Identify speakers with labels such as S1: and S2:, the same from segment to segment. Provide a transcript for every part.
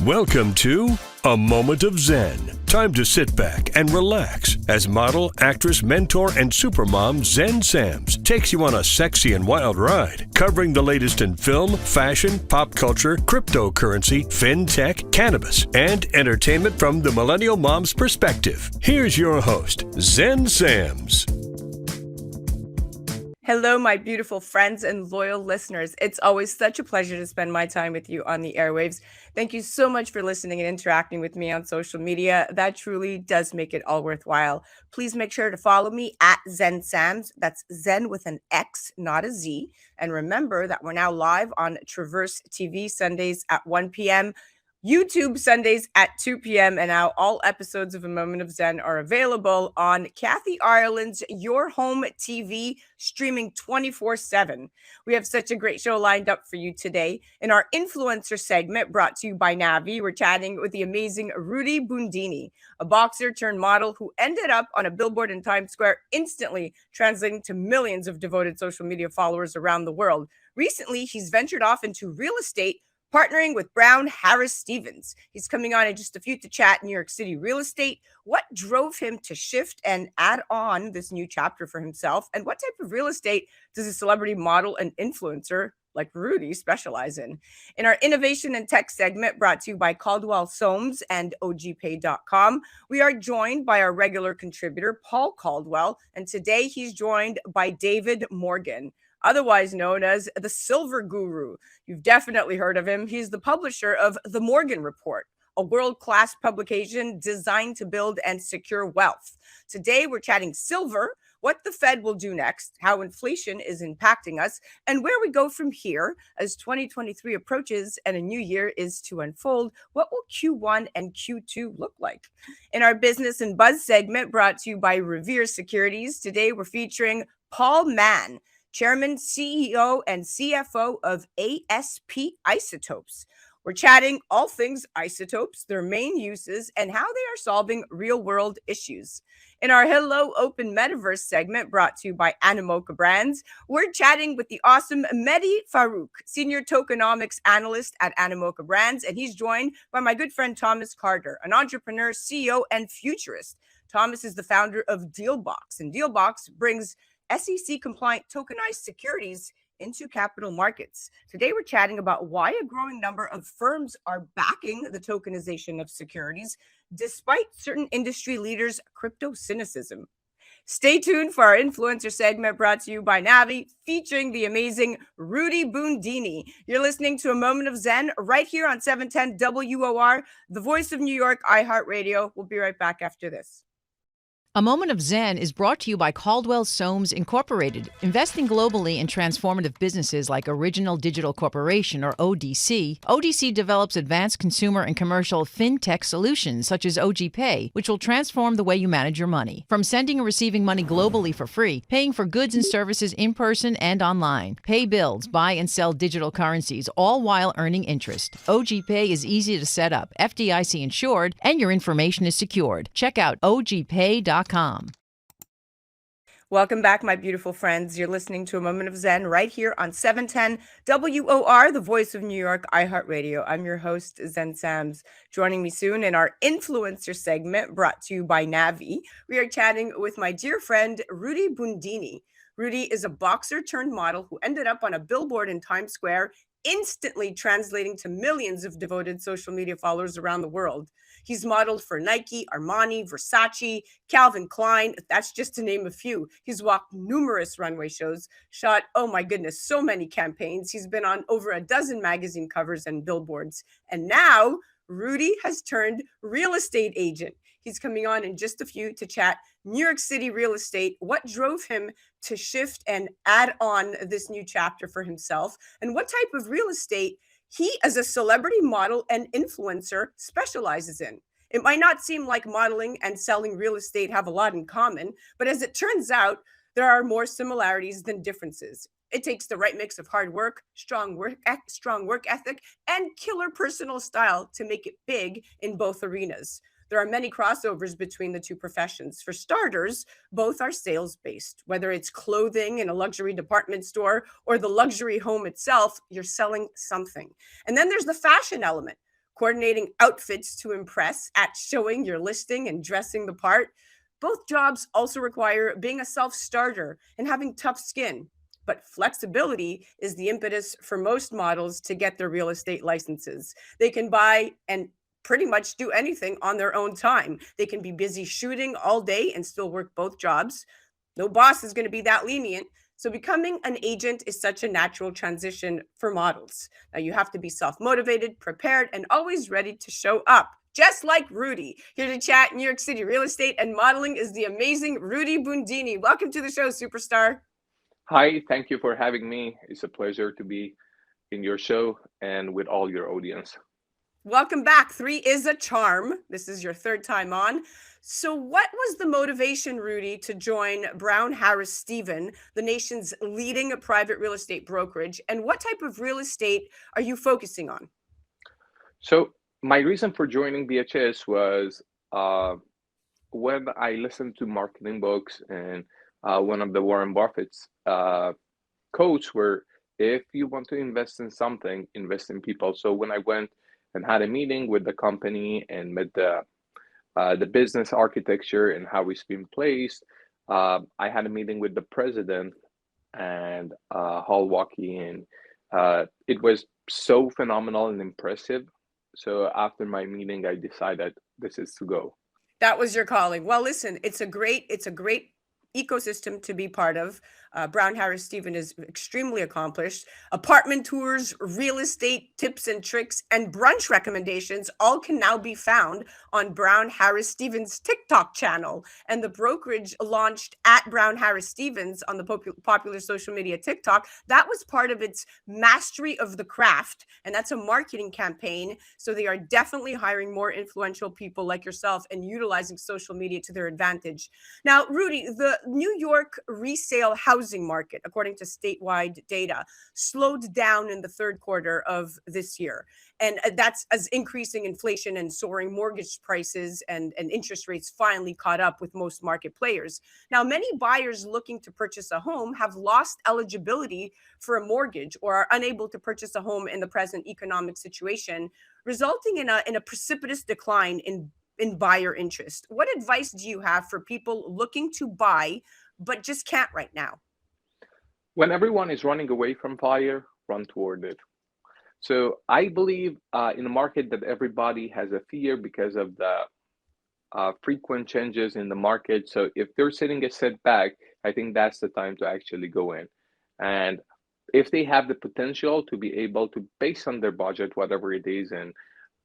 S1: Welcome to A Moment of Zen. Time to sit back and relax as model, actress, mentor, and supermom Zen Sams takes you on a sexy and wild ride, covering the latest in film, fashion, pop culture, cryptocurrency, fintech, cannabis, and entertainment from the millennial mom's perspective. Here's your host, Zen Sams.
S2: Hello, my beautiful friends and loyal listeners. It's always such a pleasure to spend my time with you on the airwaves. Thank you so much for listening and interacting with me on social media. That truly does make it all worthwhile. Please make sure to follow me at Zen Sams. That's Zen with an X, not a Z. And remember that we're now live on Traverse TV Sundays at 1 p.m., YouTube Sundays at 2 p.m. And now all episodes of A Moment of Zen are available on Kathy Ireland's Your Home TV, streaming 24/7. We have such a great show lined up for you today. In our influencer segment brought to you by Navi, we're chatting with the amazing Rudy Bundini, a boxer turned model who ended up on a billboard in Times Square, instantly translating to millions of devoted social media followers around the world. Recently, he's ventured off into real estate, partnering with Brown Harris Stevens. He's coming on in just a few to chat New York City real estate, what drove him to shift and add on this new chapter for himself, and what type of real estate does a celebrity model and influencer like Rudy specialize in. In our innovation and tech segment brought to you by Caldwell Soames and ogpay.com, we are joined by our regular contributor, Paul Caldwell, and today he's joined by David Morgan, otherwise known as the Silver Guru. You've definitely heard of him. He's the publisher of The Morgan Report, a world-class publication designed to build and secure wealth. Today, we're chatting silver, what the Fed will do next, how inflation is impacting us, and where we go from here as 2023 approaches and a new year is to unfold. What will Q1 and Q2 look like? In our business and buzz segment brought to you by Revere Securities, today we're featuring Paul Mann, Chairman, CEO, and CFO of ASP Isotopes. We're chatting all things isotopes, their main uses, and how they are solving real-world issues. In our Hello Open Metaverse segment brought to you by Animoca Brands, we're chatting with the awesome Medhi Farooq, Senior Tokenomics Analyst at Animoca Brands, and he's joined by my good friend Thomas Carter, an entrepreneur, CEO, and futurist. Thomas is the founder of Dealbox, and Dealbox brings SEC-compliant tokenized securities into capital markets. Today, we're chatting about why a growing number of firms are backing the tokenization of securities, despite certain industry leaders' crypto cynicism. Stay tuned for our influencer segment brought to you by Navi, featuring the amazing Rudy Bundini. You're listening to A Moment of Zen right here on 710 WOR, the voice of New York, iHeart Radio. We'll be right back after this.
S3: A Moment of Zen is brought to you by Caldwell Soames Incorporated, investing globally in transformative businesses like Original Digital Corporation, or ODC. ODC develops advanced consumer and commercial fintech solutions such as OGPay, which will transform the way you manage your money. From sending and receiving money globally for free, paying for goods and services in person and online, pay bills, buy and sell digital currencies, all while earning interest. OGPay is easy to set up, FDIC insured, and your information is secured. Check out ogpay.com.
S2: Welcome back, my beautiful friends. You're listening to A Moment of Zen right here on 710 WOR, the voice of New York, iHeart Radio. I'm your host, Zen Sams. Joining me soon in our influencer segment brought to you by Navi, we are chatting with my dear friend, Rudy Bundini. Rudy is a boxer turned model who ended up on a billboard in Times Square, instantly translating to millions of devoted social media followers around the world. He's modeled for Nike, Armani, Versace, Calvin Klein. That's just to name a few. He's walked numerous runway shows, shot, oh my goodness, so many campaigns. He's been on over a dozen magazine covers and billboards. And now Rudy has turned real estate agent. He's coming on in just a few to chat New York City real estate, what drove him to shift and add on this new chapter for himself, and what type of real estate he, as a celebrity model and influencer, specializes in. It might not seem like modeling and selling real estate have a lot in common, but as it turns out, there are more similarities than differences. It takes the right mix of hard work, strong work ethic, and killer personal style to make it big in both arenas. There are many crossovers between the two professions. For starters, both are sales-based. Whether it's clothing in a luxury department store or the luxury home itself, you're selling something. And then there's the fashion element. coordinating outfits to impress, at showing your listing and dressing the part. Both jobs also require being a self starter and having tough skin. But flexibility is the impetus for most models to get their real estate licenses. They can buy and pretty much do anything on their own time. They can be busy shooting all day and still work both jobs. No boss is going to be that lenient. So, becoming an agent is such a natural transition for models. Now, you have to be self motivated, prepared, and always ready to show up. Just like Rudy. Here to chat New York City real estate and modeling is the amazing Rudy Bundini. Welcome to the show, superstar.
S4: Hi, thank you for having me. It's a pleasure to be in your show and with all your audience.
S2: Welcome back. 3 is a charm. This is your third time on. So, what was the motivation, Rudy, to join Brown Harris Stephen, the nation's leading private real estate brokerage? And what type of real estate are you focusing on?
S4: So, my reason for joining BHS was when I listened to marketing books, and one of the Warren Buffett's quotes were, if you want to invest in something, invest in people. So, when I went and had a meeting with the company and met the business architecture and how it's been placed, I had a meeting with the president and Hall Walkie, and it was so phenomenal and impressive. So after my meeting, I decided this is to go.
S2: That was your calling. Well, listen, it's a great ecosystem to be part of. Brown Harris Stephen is extremely accomplished. Apartment tours, real estate tips and tricks, and brunch recommendations all can now be found on Brown Harris Stephen's TikTok channel. And the brokerage launched at Brown Harris Stevens on the popular social media TikTok. That was part of its mastery of the craft. And that's a marketing campaign. So they are definitely hiring more influential people like yourself and utilizing social media to their advantage. Now, Rudy, the New York resale housing market, according to statewide data, slowed down in the third quarter of this year. And that's as increasing inflation and soaring mortgage prices and interest rates finally caught up with most market players. Now, many buyers looking to purchase a home have lost eligibility for a mortgage or are unable to purchase a home in the present economic situation, resulting in a precipitous decline in buyer interest. What advice do you have for people looking to buy but just can't right now?
S4: When everyone is running away from fire, run toward it. So I believe in a market that everybody has a fear because of the frequent changes in the market. So if they're sitting a setback, I think that's the time to actually go in. And if they have the potential to be able to, based on their budget, whatever it is, and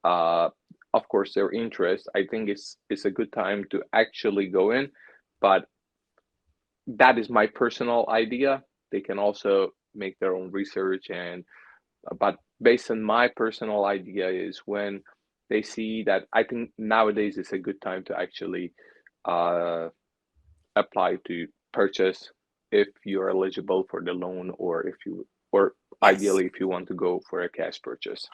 S4: of course their interest, I think it's a good time to actually go in. But that is my personal idea. They can also make their own research, but based on my personal idea is when they see that, I think nowadays is a good time to actually apply to purchase if you're eligible for the loan, or
S2: Yes.
S4: ideally if you want to go for a cash purchase.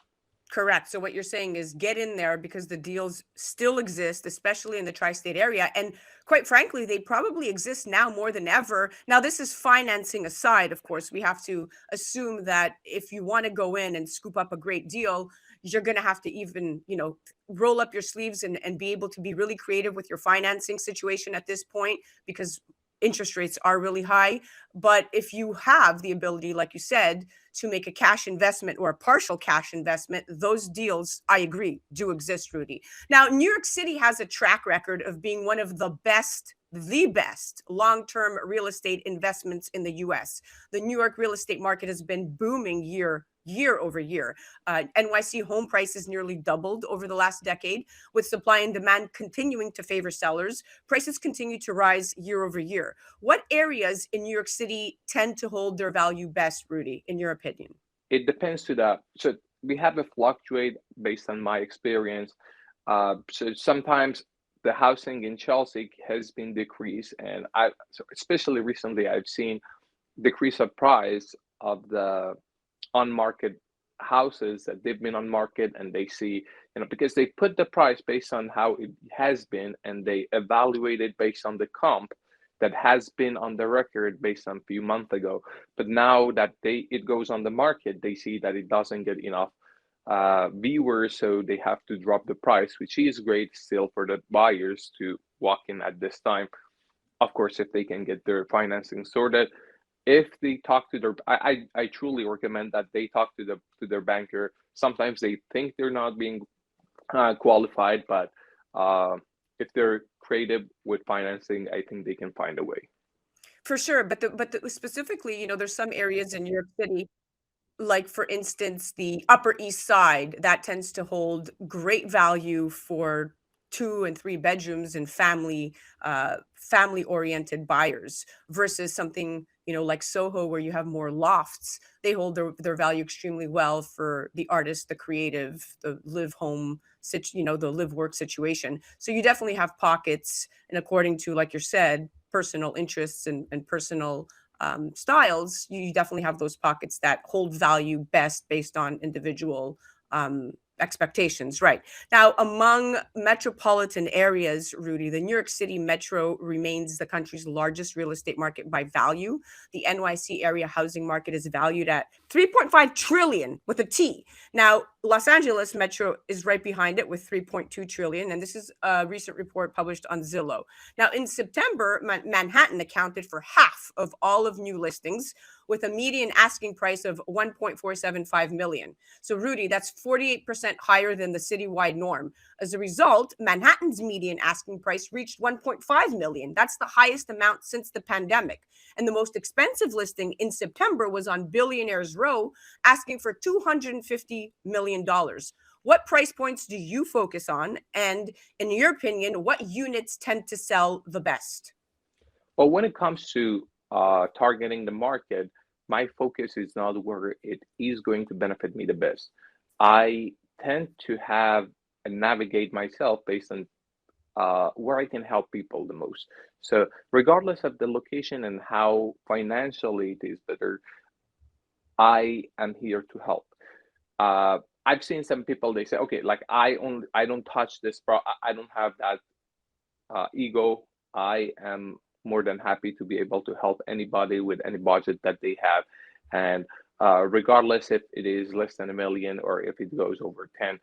S2: Correct. So what you're saying is get in there because the deals still exist, especially in the tri-state area. And quite frankly, they probably exist now more than ever. Now, this is financing aside, of course. We have to assume that if you want to go in and scoop up a great deal, you're going to have to even, roll up your sleeves and be able to be really creative with your financing situation at this point, because interest rates are really high. But if you have the ability, like you said, to make a cash investment or a partial cash investment, those deals, I agree, do exist, Rudy. Now, New York City has a track record of being one of the best long-term real estate investments in the US. The New York real estate market has been booming year over year. NYC home prices nearly doubled over the last decade. With supply and demand continuing to favor sellers, prices continue to rise year over year. What areas in New York City tend to hold their value best, Rudy, in your opinion?
S4: It depends to that. So we have a fluctuate based on my experience. So sometimes the housing in Chelsea has been decreased, and especially recently I've seen decrease of price of the on-market houses that they've been on market, and they see, because they put the price based on how it has been, and they evaluate it based on the comp that has been on the record based on a few months ago. But now that it goes on the market, they see that it doesn't get enough viewers, so they have to drop the price, which is great still for the buyers to walk in at this time. Of course, if they can get their financing sorted. If they talk to their, I truly recommend that they talk to their banker. Sometimes they think they're not being qualified, but if they're creative with financing, I think they can find a way.
S2: For sure, but specifically, there's some areas in New York City, like for instance, the Upper East Side, that tends to hold great value for 2 and 3 bedrooms and family oriented buyers versus something, like Soho, where you have more lofts. They hold their value extremely well for the artist, the creative, the live home the live work situation. So you definitely have pockets, and according to, like you said, personal interests and personal styles, you definitely have those pockets that hold value best based on individual expectations. Right. Now, among metropolitan areas, Rudy, the New York City metro remains the country's largest real estate market by value. The NYC area housing market is valued at 3.5 trillion with a T. Now, Los Angeles metro is right behind it with 3.2 trillion. And this is a recent report published on Zillow. Now, in September, Manhattan accounted for half of all of new listings, with a median asking price of 1.475 million. So, Rudy, that's 48% higher than the citywide norm. As a result, Manhattan's median asking price reached 1.5 million. That's the highest amount since the pandemic. And the most expensive listing in September was on Billionaires Row, asking for $250 million. What price points do you focus on? And in your opinion, what units tend to sell the best?
S4: Well, when it comes to targeting the market, my focus is not where it is going to benefit me the best. I tend to have and navigate myself based on where I can help people the most. So, regardless of the location and how financially it is better, I am here to help. I've seen some people, they say, okay, like I don't touch this I don't have that ego. I am more than happy to be able to help anybody with any budget that they have. And regardless if it is less than a million or if it goes over 10,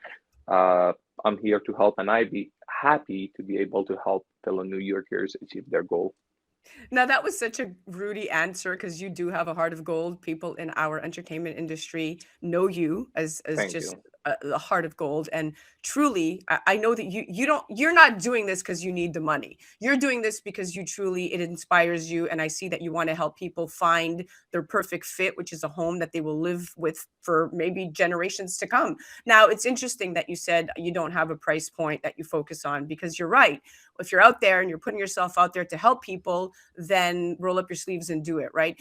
S4: I'm here to help. And I'd be happy to be able to help fellow New Yorkers achieve their goal.
S2: Now, that was such a Rudy answer because you do have a heart of gold. People in our entertainment industry know you as
S4: Thank
S2: just
S4: you.
S2: a heart of gold. And truly, I know that you're not doing this because you need the money. You're doing this because it inspires you. And I see that you want to help people find their perfect fit, which is a home that they will live with for maybe generations to come. Now, it's interesting that you said you don't have a price point that you focus on, because you're right. If you're out there and you're putting yourself out there to help people, then roll up your sleeves and do it, right?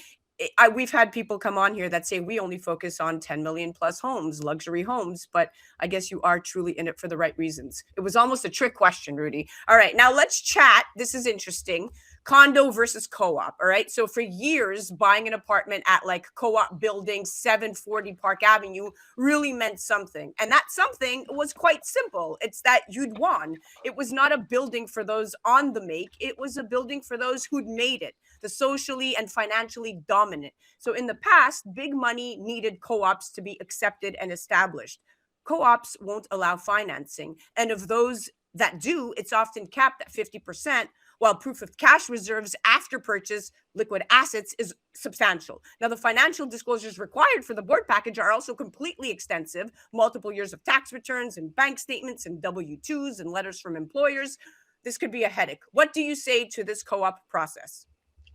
S2: We've had people come on here that say we only focus on 10 million plus homes, luxury homes, but I guess you are truly in it for the right reasons. It was almost a trick question, Rudy. All right, now let's chat. This is interesting. Condo versus co-op. All right. So for years, buying an apartment at like co-op building 740 Park Avenue really meant something. And that something was quite simple. It's that you'd won. It was not a building for those on the make. It was a building for those who'd made it, the socially and financially dominant. So in the past, big money needed co-ops to be accepted and established. Co-ops won't allow financing. And of those that do, it's often capped at 50%, while proof of cash reserves after purchase liquid assets is substantial. Now, the financial disclosures required for the board package are also completely extensive: multiple years of tax returns and bank statements and W-2s and letters from employers. This could be a headache. What do you say to this co-op process?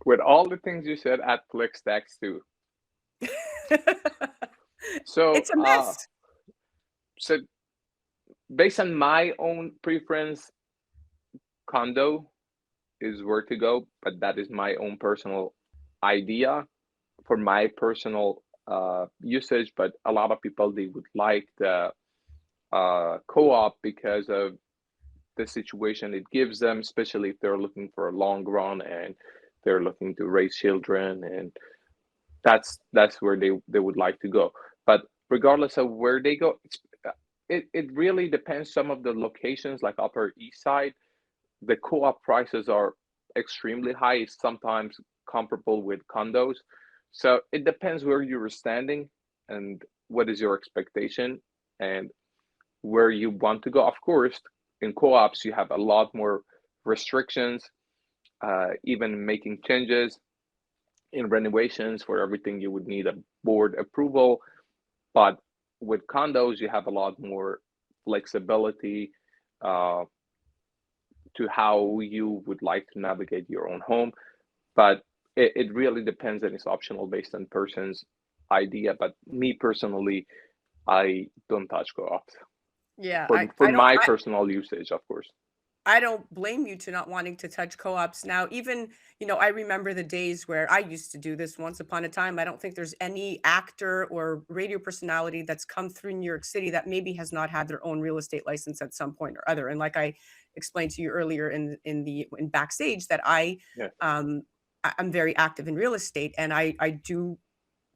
S4: With all the things you said, add flex tax too. So,
S2: It's a mess.
S4: so based on my own preference, condo is where to go, but that is my own personal idea for my personal usage. But a lot of people, they would like the co-op because of the situation it gives them, especially if they're looking for a long run and they're looking to raise children, and that's where they would like to go. But regardless of where they go, it really depends. Some of the locations like Upper East Side, the co-op prices are extremely high, sometimes comparable with condos. So it depends where you're standing and what is your expectation. and where you want to go. Of course, in co-ops, you have a lot more restrictions, even making changes in renovations for everything, you would need a board approval. But with condos, you have a lot more flexibility to how you would like to navigate your own home. But it really depends, and it's optional based on person's idea. But me personally, I don't touch co-ops
S2: Yeah,
S4: for my personal usage, of course.
S2: I don't blame you to not wanting to touch co-ops. Now, even, I remember the days where I used to do this once upon a time. I don't think there's any actor or radio personality that's come through New York City that maybe has not had their own real estate license at some point or other. And like I explained to you earlier in backstage, that I'm very active in real estate, and I do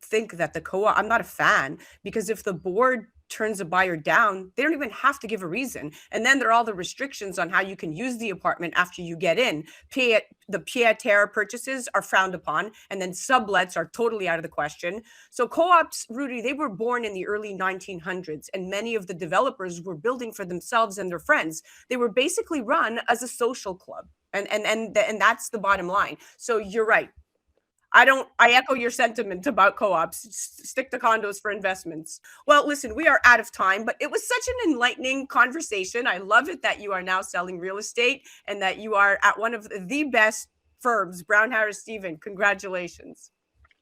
S2: think that the co-op, I'm not a fan, because if the board turns a buyer down, they don't even have to give a reason. And then there are all the restrictions on how you can use the apartment after you get in. The pied-à-terre purchases are frowned upon, and then sublets are totally out of the question. So co-ops, Rudy, they were born in the early 1900s, and many of the developers were building for themselves and their friends. They were basically run as a social club. And that's the bottom line. So you're right. I echo your sentiment about co-ops. Stick to condos for investments. Well, listen, we are out of time, but it was such an enlightening conversation. I love it that you are now selling real estate and that you are at one of the best firms, Brown Harris Stephen. Congratulations.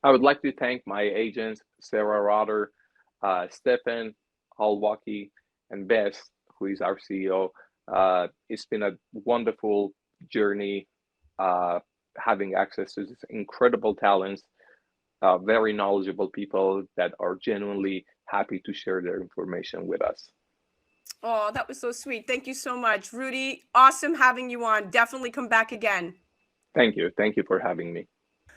S4: I would like to thank my agents, Sarah Rotter, Stephen Alwaki, and Bess, who is our CEO. It's been a wonderful journey, having access to this incredible talents, very knowledgeable people that are genuinely happy to share their information with us.
S2: Oh, that was so sweet. Thank you so much, Rudy. Awesome having you on. Definitely come back again.
S4: Thank you. Thank you for having me.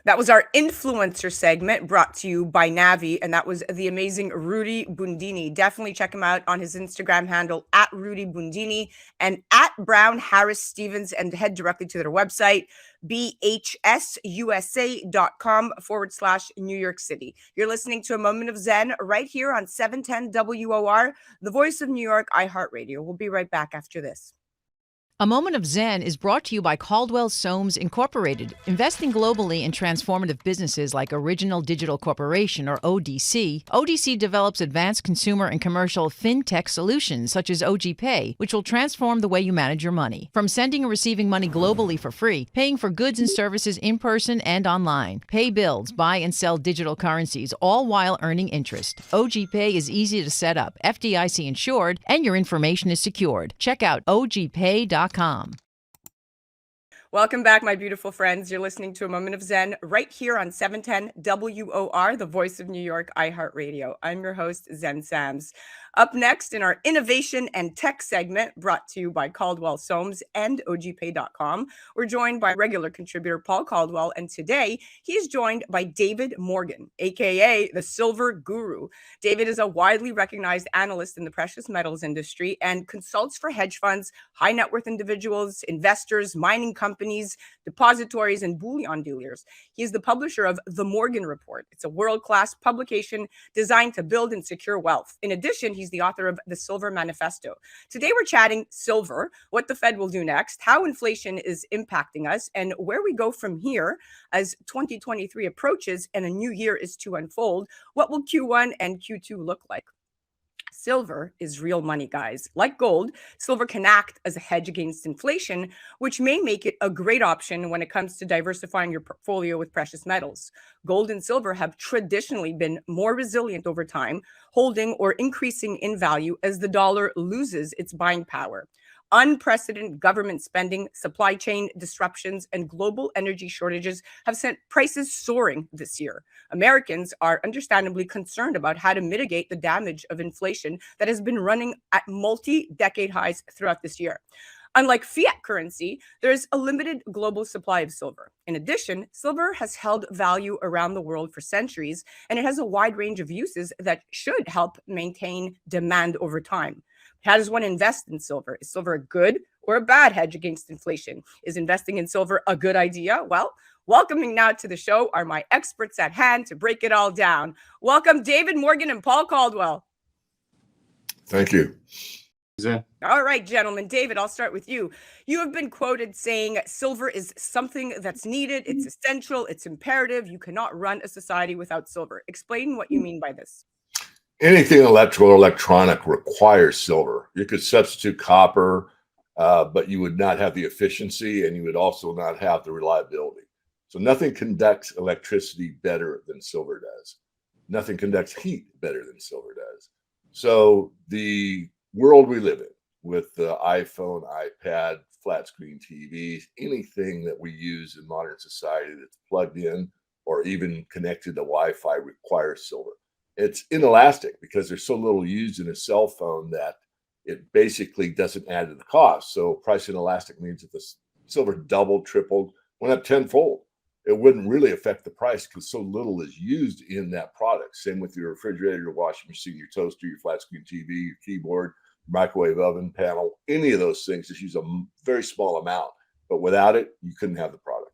S2: That was our influencer segment brought to you by Navi, and that was the amazing Rudy Bundini. Definitely check him out on his Instagram handle at Rudy Bundini and at Brown Harris Stevens, and head directly to their website, bhsusa.com/New York City. You're listening to A Moment of Zen right here on 710 WOR, the voice of New York, iHeart Radio. We'll be right back after this.
S3: A Moment of Zen is brought to you by Caldwell Soames Incorporated, investing globally in transformative businesses like Original Digital Corporation, or ODC. ODC develops advanced consumer and commercial fintech solutions such as OG Pay, which will transform the way you manage your money. From sending and receiving money globally for free, paying for goods and services in person and online, pay bills, buy and sell digital currencies, all while earning interest. OG Pay is easy to set up, FDIC insured, and your information is secured. Check out ogpay.com.
S2: Welcome back, my beautiful friends. You're listening to A Moment of Zen right here on 710 WOR, the voice of New York, iHeart Radio. I'm your host, Zen Sams. Up next in our innovation and tech segment, brought to you by Caldwell Soames and ogpay.com, we're joined by regular contributor Paul Caldwell, and today he is joined by David Morgan, a.k.a. the Silver Guru. David is a widely recognized analyst in the precious metals industry and consults for hedge funds, high net worth individuals, investors, mining companies, depositories, and bullion dealers. He is the publisher of The Morgan Report. It's a world-class publication designed to build and secure wealth. In addition, he's the author of The Silver Manifesto. Today, we're chatting silver, what the Fed will do next, how inflation is impacting us, and where we go from here as 2023 approaches and a new year is to unfold. What will Q1 and Q2 look like? Silver is real money, guys. Like gold, silver can act as a hedge against inflation, which may make it a great option when it comes to diversifying your portfolio with precious metals. Gold and silver have traditionally been more resilient over time, holding or increasing in value as the dollar loses its buying power. Unprecedented government spending, supply chain disruptions, and global energy shortages have sent prices soaring this year. Americans are understandably concerned about how to mitigate the damage of inflation that has been running at multi-decade highs throughout this year. Unlike fiat currency, there is a limited global supply of silver. In addition, silver has held value around the world for centuries, and it has a wide range of uses that should help maintain demand over time. How does one invest in silver? Is silver a good or a bad hedge against inflation? Is investing in silver a good idea? Well, welcoming now to the show are my experts at hand to break it all down. Welcome, David Morgan and Paul Caldwell.
S5: Thank you.
S2: All right, gentlemen. David, I'll start with you. You have been quoted saying silver is something that's needed, it's essential, it's imperative. You cannot run a society without silver. Explain what you mean by this.
S5: Anything electrical or electronic requires silver. You could substitute copper, but you would not have the efficiency, and you would also not have the reliability. So nothing conducts electricity better than silver does. Nothing conducts heat better than silver does. So the world we live in, with the iPhone, iPad, flat screen TVs, anything that we use in modern society that's plugged in or even connected to Wi-Fi requires silver. It's inelastic because there's so little used in a cell phone that it basically doesn't add to the cost. So price inelastic means if the silver doubled, tripled, went up tenfold, it wouldn't really affect the price because so little is used in that product. Same with your refrigerator, your washing machine, your toaster, your flat screen TV, your keyboard, microwave oven panel, any of those things just use a very small amount. But without it, you couldn't have the product.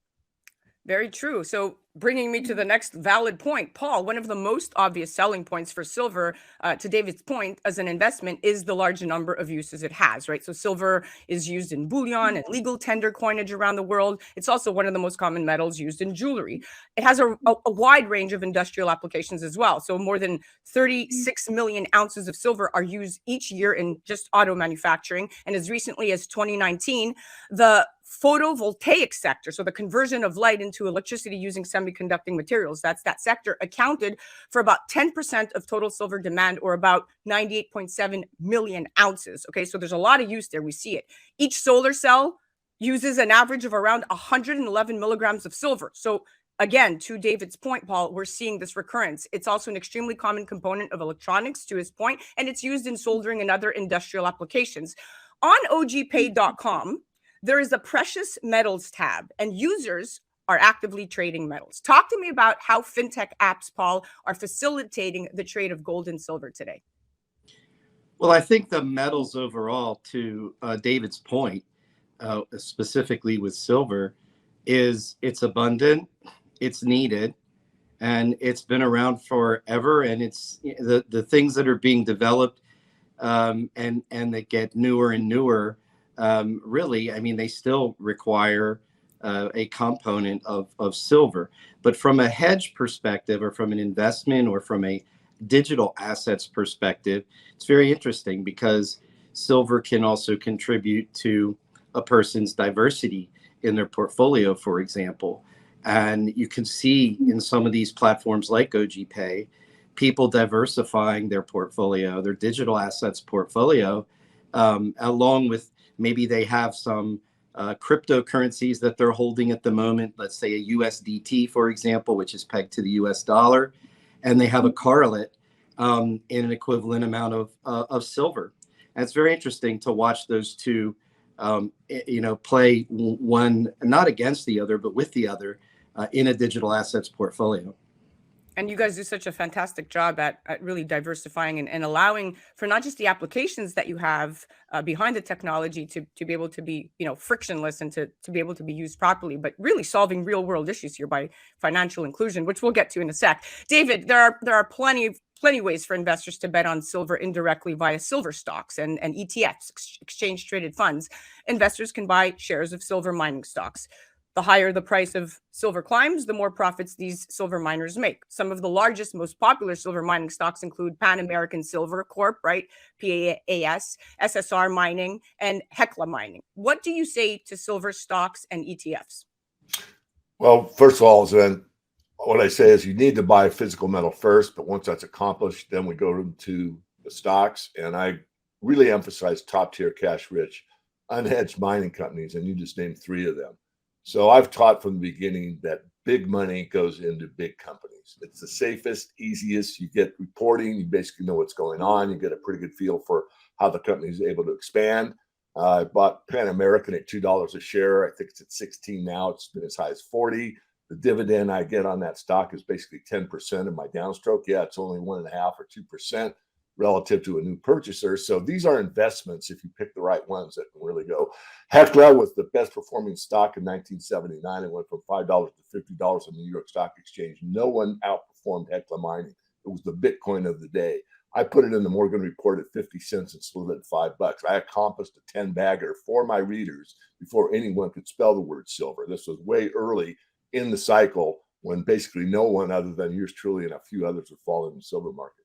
S2: Very true. So bringing me to the next valid point, Paul, one of the most obvious selling points for silver, to David's point, as an investment is the large number of uses it has, right? So silver is used in bullion and legal tender coinage around the world. It's also one of the most common metals used in jewelry. It has a wide range of industrial applications as well. So more than 36 million ounces of silver are used each year in just auto manufacturing. And as recently as 2019, the photovoltaic sector, so the conversion of light into electricity using semiconducting materials, that's that sector, accounted for about 10% of total silver demand, or about 98.7 million ounces. Okay, so there's a lot of use there. We see it. Each solar cell uses an average of around 111 milligrams of silver. So again, to David's point, Paul, we're seeing this recurrence. It's also an extremely common component of electronics, to his point, and it's used in soldering and other industrial applications. On ogpay.com, there is a precious metals tab, and users are actively trading metals. Talk to me about how fintech apps, Paul, are facilitating the trade of gold and silver today.
S6: Well, I think the metals overall, to David's point, specifically with silver, is it's abundant, it's needed, and it's been around forever. And it's the things that are being developed and that get newer and newer. Really, I mean, they still require a component of silver. But from a hedge perspective, or from an investment, or from a digital assets perspective, it's very interesting because silver can also contribute to a person's diversity in their portfolio, for example. And you can see in some of these platforms like OGPay, people diversifying their portfolio, their digital assets portfolio, along with maybe they have some cryptocurrencies that they're holding at the moment, let's say a USDT, for example, which is pegged to the US dollar, and they have a correlate in an equivalent amount of silver. And it's very interesting to watch those two, play one, not against the other, but with the other in a digital assets portfolio.
S2: And you guys do such a fantastic job at really diversifying and allowing for not just the applications that you have behind the technology to be able to be, frictionless and to be able to be used properly, but really solving real world issues here by financial inclusion, which we'll get to in a sec. David, there are plenty ways for investors to bet on silver indirectly via silver stocks and ETFs, exchange traded funds. Investors can buy shares of silver mining stocks. The higher the price of silver climbs, the more profits these silver miners make. Some of the largest, most popular silver mining stocks include Pan American Silver Corp, right? PAS, SSR Mining, and Hecla Mining. What do you say to silver stocks and ETFs?
S5: Well, first of all, Zen, what I say is you need to buy physical metal first, but once that's accomplished, then we go to the stocks. And I really emphasize top tier, cash rich, unhedged mining companies, and you just named three of them. So I've taught from the beginning that big money goes into big companies. It's the safest, easiest. You get reporting. You basically know what's going on. You get a pretty good feel for how the company is able to expand. I bought Pan American at $2 a share. I think it's at 16 now. It's been as high as 40. The dividend I get on that stock is basically 10% of my downstroke. Yeah, it's only 1.5 or 2% relative to a new purchaser. So these are investments if you pick the right ones that can really go. Hecla was the best performing stock in 1979. It went from $5 to $50 on the New York Stock Exchange. No one outperformed Hecla Mining. It was the Bitcoin of the day. I put it in the Morgan Report at 50 cents and sold it at $5. I accomplished a 10 bagger for my readers before anyone could spell the word silver. This was way early in the cycle when basically no one other than yours truly and a few others were following the silver market.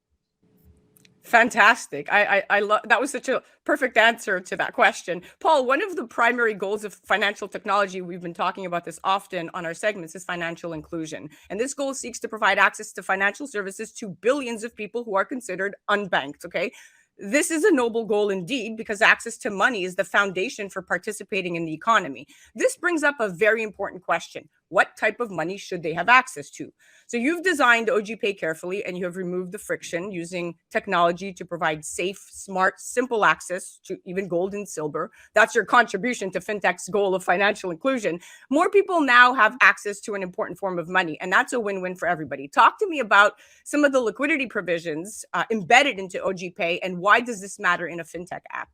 S2: Fantastic. I love that. Was such a perfect answer to that question. Paul, one of the primary goals of financial technology, we've been talking about this often on our segments, is financial inclusion. And this goal seeks to provide access to financial services to billions of people who are considered unbanked. Okay. This is a noble goal indeed, because access to money is the foundation for participating in the economy. This brings up a very important question. What type of money should they have access to? So you've designed OGPay carefully, and you have removed the friction using technology to provide safe, smart, simple access to even gold and silver. That's your contribution to fintech's goal of financial inclusion. More people now have access to an important form of money, and that's a win-win for everybody. Talk to me about some of the liquidity provisions embedded into OGPay, and why does this matter in a fintech app?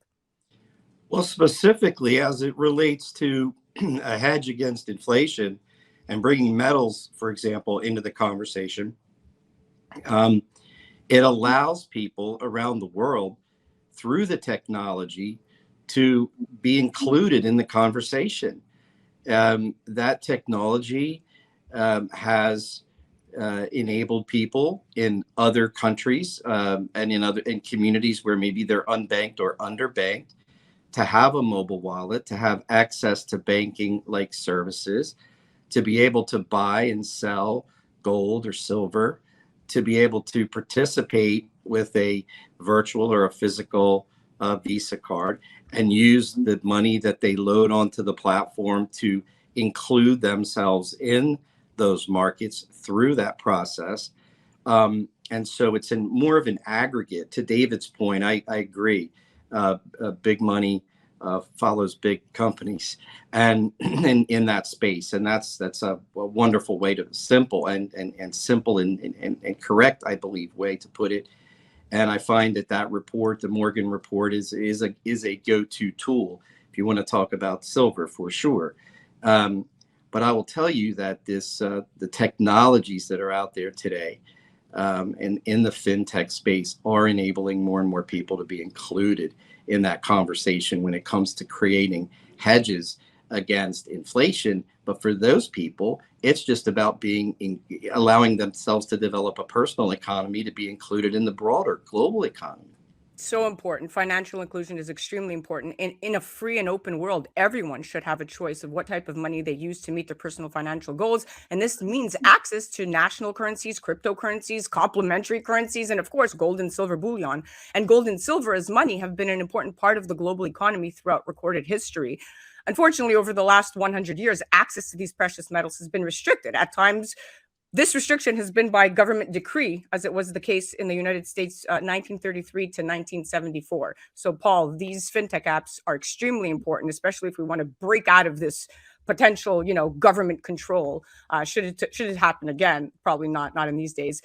S6: Well, specifically as it relates to a hedge against inflation and bringing metals, for example, into the conversation, it allows people around the world through the technology to be included in the conversation. That technology has enabled people in other countries and in communities where maybe they're unbanked or underbanked to have a mobile wallet, to have access to banking like services, to be able to buy and sell gold or silver, to be able to participate with a virtual or a physical Visa card and use the money that they load onto the platform to include themselves in those markets through that process. And so it's in more of an aggregate. To David's point, I agree. Big money follows big companies, and in that space, and that's a wonderful way to simple and simple and correct, I believe, way to put it. And I find that report, the Morgan report, is a go-to tool if you want to talk about silver for sure. But I will tell you that the technologies that are out there today and in the fintech space are enabling more and more people to be included in that conversation when it comes to creating hedges against inflation. But for those people, it's just about allowing themselves to develop a personal economy to be included in the broader global economy.
S2: So important. Financial inclusion is extremely important. In a free and open world, everyone should have a choice of what type of money they use to meet their personal financial goals. And this means access to national currencies, cryptocurrencies, complementary currencies, and of course, gold and silver bullion. And gold and silver as money have been an important part of the global economy throughout recorded history. Unfortunately, over the last 100 years, access to these precious metals has been restricted. At times, this restriction has been by government decree, as it was the case in the United States, 1933 to 1974. So, Paul, these fintech apps are extremely important, especially if we want to break out of this potential, government control. Should it happen again? Probably not in these days.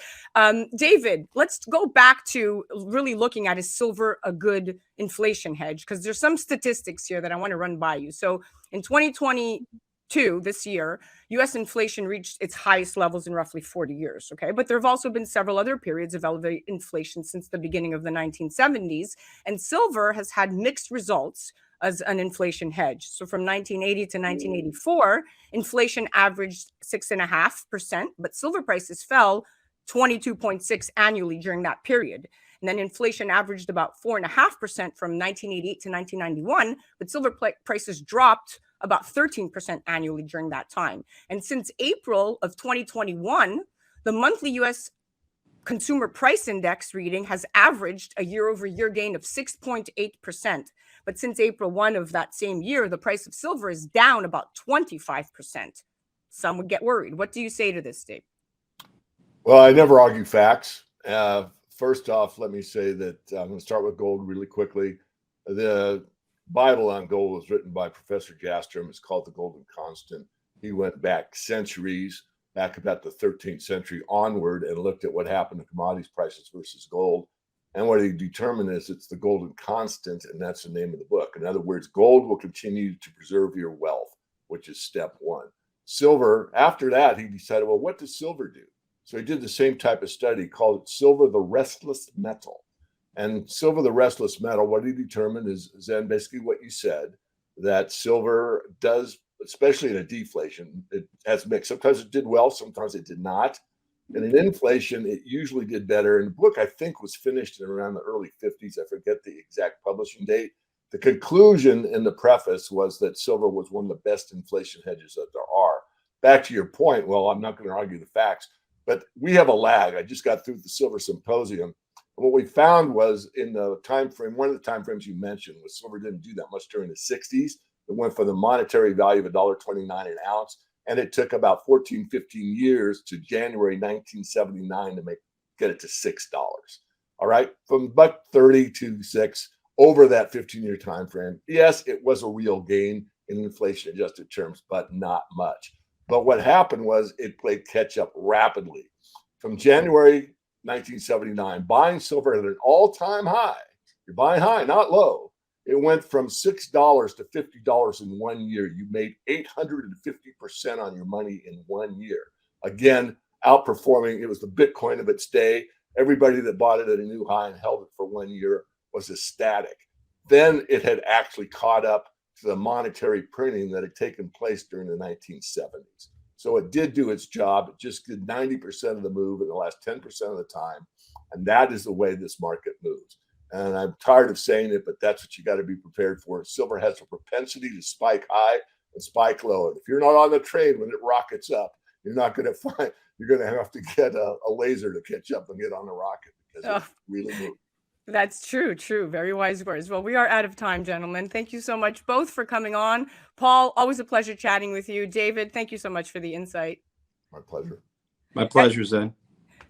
S2: David, let's go back to really looking at, is silver a good inflation hedge? Because there's some statistics here that I want to run by you. So, in 2022, this year, U.S. inflation reached its highest levels in roughly 40 years. Okay, but there have also been several other periods of elevated inflation since the beginning of the 1970s, and silver has had mixed results as an inflation hedge. So from 1980 to 1984, inflation averaged 6.5%, but silver prices fell 22.6% annually during that period. And then inflation averaged about 4.5% from 1988 to 1991, but silver prices dropped about 13% annually during that time. And since April of 2021, the monthly US Consumer Price Index reading has averaged a year-over-year gain of 6.8%. But since April 1 of that same year, the price of silver is down about 25%. Some would get worried. What do you say to this, Dave?
S5: Well, I never argue facts. First off, let me say that I'm going to start with gold really quickly. The Bible on gold was written by Professor Jastrom. It's called the Golden Constant. He went back centuries, back about the 13th century onward, and looked at what happened to commodities prices versus gold. And what he determined is it's the golden constant, and that's the name of the book. In other words, gold will continue to preserve your wealth, which is step one. Silver, after that, he decided, well, what does silver do? So he did the same type of study, called it silver, the restless metal. And silver, the restless metal, what he determined is then basically what you said, that silver does, especially in a deflation, it has mixed. Sometimes it did well, sometimes it did not. And in inflation, it usually did better. And the book, I think, was finished in around the early 50s. I forget the exact publishing date. The conclusion in the preface was that silver was one of the best inflation hedges that there are. Back to your point, well, I'm not going to argue the facts, but we have a lag. I just got through the Silver Symposium. And what we found was in the time frame, one of the time frames you mentioned was silver didn't do that much during the 60s. It went for the monetary value of $1.29 an ounce. And it took about 14, 15 years to January 1979 to get it to $6. All right. From $1.30 to $6 over that 15-year time frame. Yes, it was a real gain in inflation adjusted terms, but not much. But what happened was it played catch up rapidly. From January 1979, buying silver at an all-time high. You're buying high, not low. It went from $6 to $50 in 1 year. You made 850% on your money in 1 year. Again, outperforming. It was the Bitcoin of its day. Everybody that bought it at a new high and held it for 1 year was ecstatic. Then it had actually caught up to the monetary printing that had taken place during the 1970s. So it did do its job. It just did 90% of the move in the last 10% of the time. And that is the way this market moves. And I'm tired of saying it, but that's what you got to be prepared for. Silver has a propensity to spike high and spike low. And if you're not on the train when it rockets up, you're not going to find, you're going to have to get a laser to catch up and get on the rocket because it really moves.
S2: That's true. Very wise words. Well, we are out of time, gentlemen. Thank you so much both for coming on. Paul, always a pleasure chatting with you. David, thank you so much for the insight.
S5: My pleasure.
S6: My pleasure, Zen.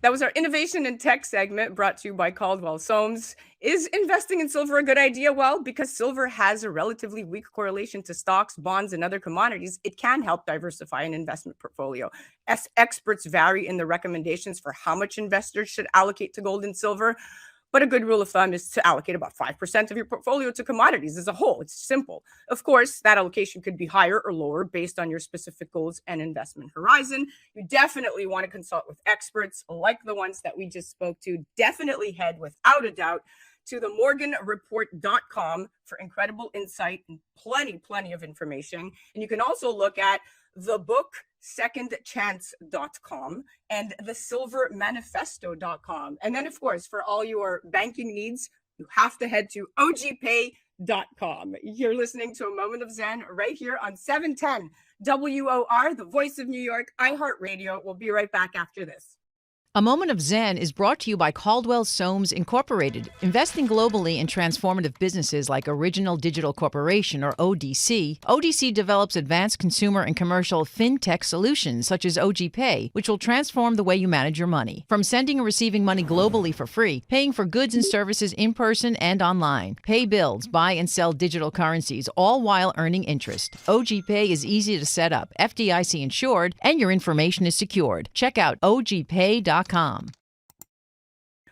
S2: That was our Innovation in Tech segment brought to you by Caldwell Soames. Is investing in silver a good idea? Well, because silver has a relatively weak correlation to stocks, bonds, and other commodities, it can help diversify an investment portfolio. As experts vary in the recommendations for how much investors should allocate to gold and silver, but a good rule of thumb is to allocate about 5% of your portfolio to commodities as a whole. It's simple. Of course, that allocation could be higher or lower based on your specific goals and investment horizon. You definitely want to consult with experts like the ones that we just spoke to. Definitely head, without a doubt, to themorganreport.com for incredible insight and plenty of information. And you can also look at the book secondchance.com and the silvermanifesto.com. And then, of course, for all your banking needs, you have to head to ogpay.com. You're listening to A Moment of Zen right here on 710 WOR, the voice of New York, iHeart Radio. We'll be right back after this.
S3: A Moment of Zen is brought to you by Caldwell Soames Incorporated, investing globally in transformative businesses like Original Digital Corporation, or ODC. ODC develops advanced consumer and commercial fintech solutions such as OGPay, which will transform the way you manage your money. From sending and receiving money globally for free, paying for goods and services in person and online, pay bills, buy and sell digital currencies, all while earning interest. OGPay is easy to set up, FDIC insured, and your information is secured. Check out ogpay.com.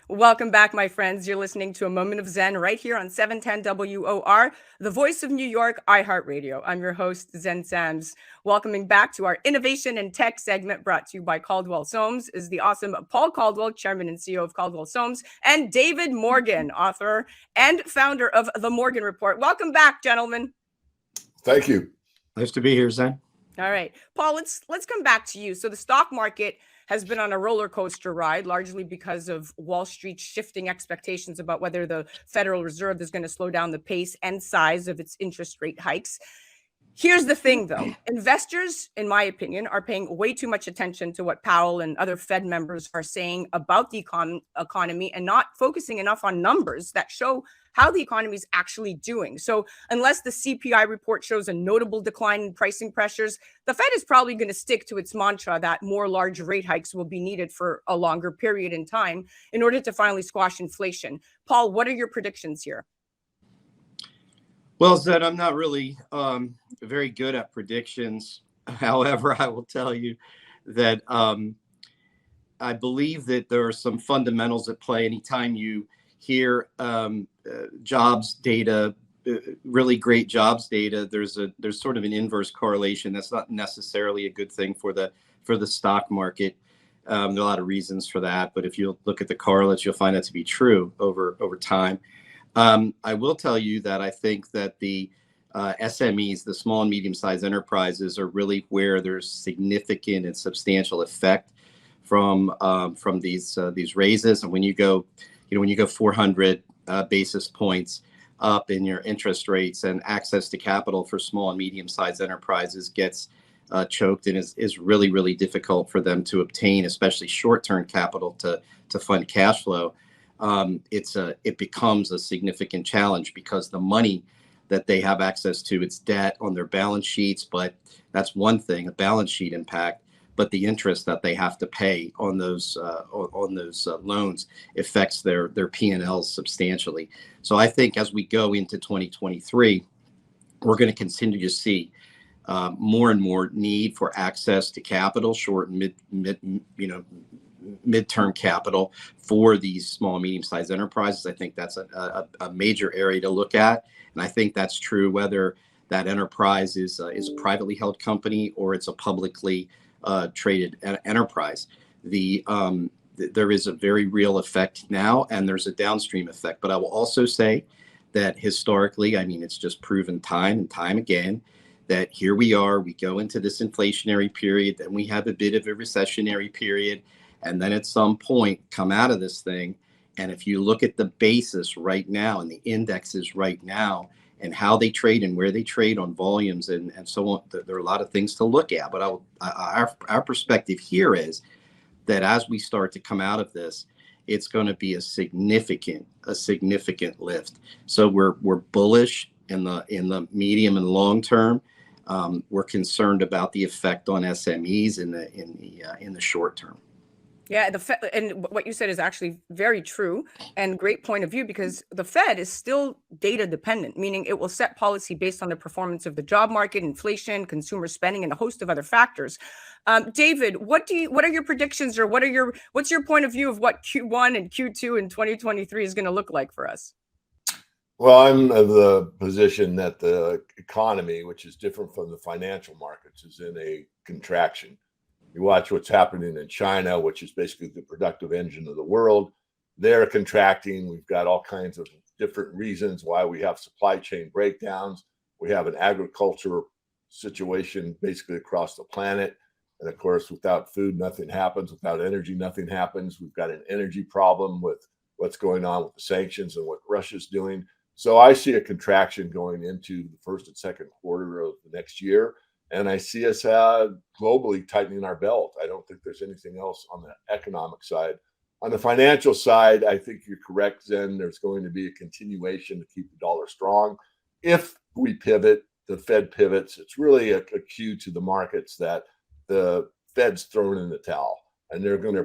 S2: Welcome back, my friends. You're listening to A Moment of Zen right here on 710 WOR, the voice of New York, iHeart Radio. I'm your host, Zen Sams. Welcoming back to our Innovation in Tech segment brought to you by Caldwell Soames is the awesome Paul Caldwell, Chairman and CEO of Caldwell Soames, and David Morgan, author and founder of The Morgan Report. Welcome back, gentlemen.
S5: Thank you.
S6: Nice to be here, Zen.
S2: All right, Paul, let's come back to you. So the stock market has been on a roller coaster ride, largely because of Wall Street shifting expectations about whether the Federal Reserve is going to slow down the pace and size of its interest rate hikes. Here's the thing, though. Investors, in my opinion, are paying way too much attention to what Powell and other Fed members are saying about the economy and not focusing enough on numbers that show how the economy is actually doing. So unless the CPI report shows a notable decline in pricing pressures, the Fed is probably going to stick to its mantra that more large rate hikes will be needed for a longer period in time in order to finally squash inflation. Paul, what are your predictions here?
S6: Well, Zed, I'm not really very good at predictions. However, I will tell you that I believe that there are some fundamentals at play. Anytime you hear jobs data, really great jobs data, there's sort of an inverse correlation. That's not necessarily a good thing for the stock market. There are a lot of reasons for that, but if you look at the correlates, you'll find that to be true over time. I will tell you that I think that the SMEs, the small and medium-sized enterprises, are really where there's significant and substantial effect from these raises. And when you go 400 basis points up in your interest rates, and access to capital for small and medium-sized enterprises gets choked, and is really, really difficult for them to obtain, especially short-term capital to fund cash flow. It becomes a significant challenge, because the money that they have access to, it's debt on their balance sheets, but that's one thing, a balance sheet impact. But the interest that they have to pay on those loans affects their P&Ls substantially. So I think as we go into 2023, we're going to continue to see more and more need for access to capital, short and midterm capital for these small and medium-sized enterprises. I think that's a major area to look at, and I think that's true whether that enterprise is a privately held company or it's a publicly traded enterprise. There is a very real effect now, and there's a downstream effect. But I will also say that historically, I mean, it's just proven time and time again that here we go into this inflationary period, then we have a bit of a recessionary period, and then at some point come out of this thing. And if you look at the basis right now and the indexes right now and how they trade and where they trade on volumes and so on, there are a lot of things to look at. But our perspective here is that as we start to come out of this, it's going to be a significant lift. So we're bullish in the medium and long term. We're concerned about the effect on SMEs in the short term.
S2: Yeah, and what you said is actually very true and great point of view, because the Fed is still data dependent, meaning it will set policy based on the performance of the job market, inflation, consumer spending, and a host of other factors. David, what are your predictions, or what's your point of view of what Q1 and Q2 in 2023 is going to look like for us?
S5: Well, I'm of the position that the economy, which is different from the financial markets, is in a contraction. You watch what's happening in China, which is basically the productive engine of the world. They're contracting. We've got all kinds of different reasons why we have supply chain breakdowns. We have an agriculture situation basically across the planet. And of course, without food, nothing happens. Without energy, nothing happens. We've got an energy problem with what's going on with the sanctions and what Russia's doing. So I see a contraction going into the first and second quarter of the next year. And I see us globally tightening our belt. I don't think there's anything else on the economic side. On the financial side, I think you're correct, Zen. There's going to be a continuation to keep the dollar strong. If we pivot, the Fed pivots, it's really a cue to the markets that the Fed's thrown in the towel, and they're going to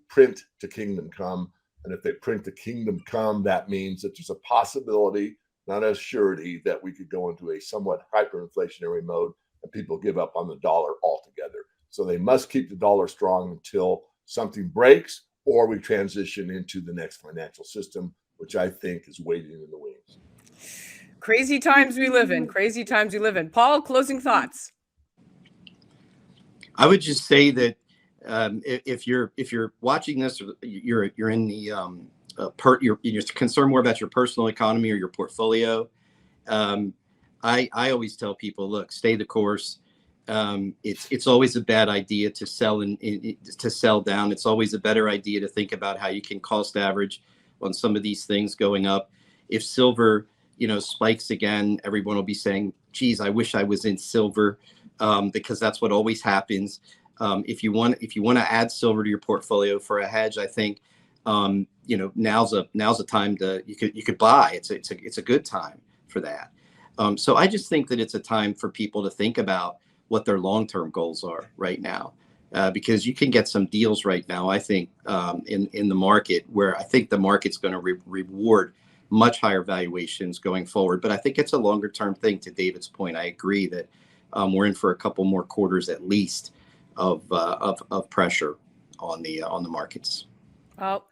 S5: print to kingdom come. And if they print to kingdom come, that means that there's a possibility, not a surety, that we could go into a somewhat hyperinflationary mode and people give up on the dollar altogether. So they must keep the dollar strong until something breaks or we transition into the next financial system, which I think is waiting in the wings.
S2: Crazy times we live in. Paul, closing thoughts.
S6: I would just say that if you're watching this, or you're in the you're concerned more about your personal economy or your portfolio. I always tell people, look, stay the course. It's always a bad idea to sell to sell down. It's always a better idea to think about how you can cost average on some of these things going up. If silver, spikes again, everyone will be saying, geez, I wish I was in silver, because that's what always happens. If you want to add silver to your portfolio for a hedge, I think, now's a time you could buy. It's a good time for that. So I just think that it's a time for people to think about what their long-term goals are right now, because you can get some deals right now, I think, in the market where I think the market's going to reward much higher valuations going forward. But I think it's a longer-term thing. To David's point, I agree that we're in for a couple more quarters at least of pressure on the markets.
S2: Well,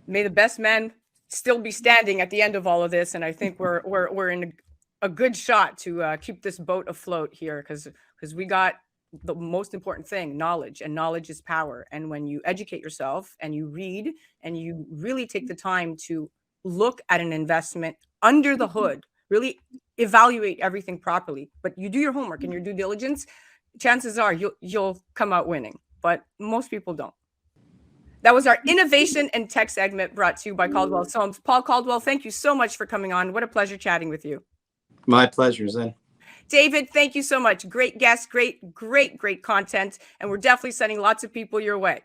S2: may the best man still be standing at the end of all of this, and I think we're in a good shot to keep this boat afloat here, because we got the most important thing, knowledge, and knowledge is power. And when you educate yourself and you read and you really take the time to look at an investment under the hood, really evaluate everything properly, but you do your homework and your due diligence, chances are you'll come out winning, but most people don't. That was our innovation and tech segment brought to you by Caldwell Soames. Paul Caldwell, thank you so much for coming on. What a pleasure chatting with you.
S6: My pleasure, Zen.
S2: David, thank you so much. Great guest, great content. And we're definitely sending lots of people your way.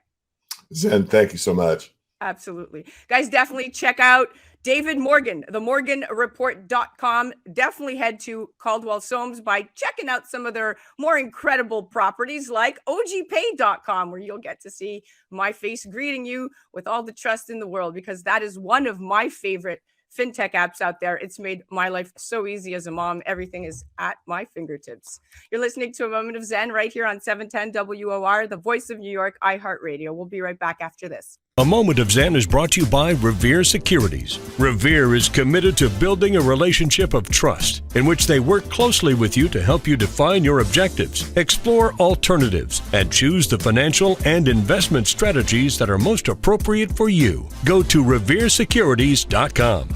S5: Zen, thank you so much.
S2: Absolutely. Guys, definitely check out David Morgan, themorganreport.com. Definitely head to Caldwell Soames by checking out some of their more incredible properties like ogpay.com, where you'll get to see my face greeting you with all the trust in the world, because that is one of my favorite fintech apps out there. It's made my life so easy as a mom. Everything is at my fingertips. You're listening to A Moment of Zen right here on 710 WOR, the voice of New York, iHeart Radio. We'll be right back after this.
S1: A Moment of Zen is brought to you by Revere Securities. Revere is committed to building a relationship of trust in which they work closely with you to help you define your objectives, explore alternatives, and choose the financial and investment strategies that are most appropriate for you. Go to reveresecurities.com.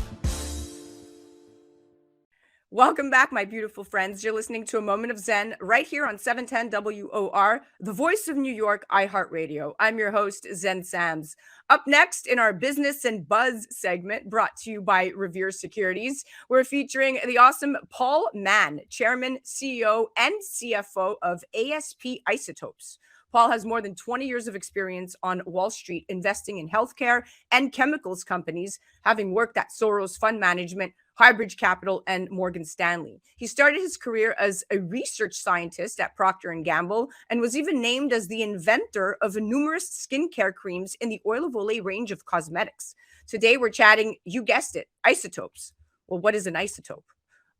S2: Welcome back, my beautiful friends. You're listening to A Moment of Zen right here on 710 WOR, the voice of New York, iHeart Radio. I'm your host, Zen Sams. Up next in our Business and Buzz segment, brought to you by Revere Securities, we're featuring the awesome Paul Mann, Chairman, CEO, and CFO of ASP Isotopes. Paul has more than 20 years of experience on Wall Street investing in healthcare and chemicals companies, having worked at Soros Fund Management, Highbridge Capital, and Morgan Stanley. He started his career as a research scientist at Procter & Gamble and was even named as the inventor of numerous skincare creams in the Oil of Olay range of cosmetics. Today, we're chatting, you guessed it, isotopes. Well, what is an isotope?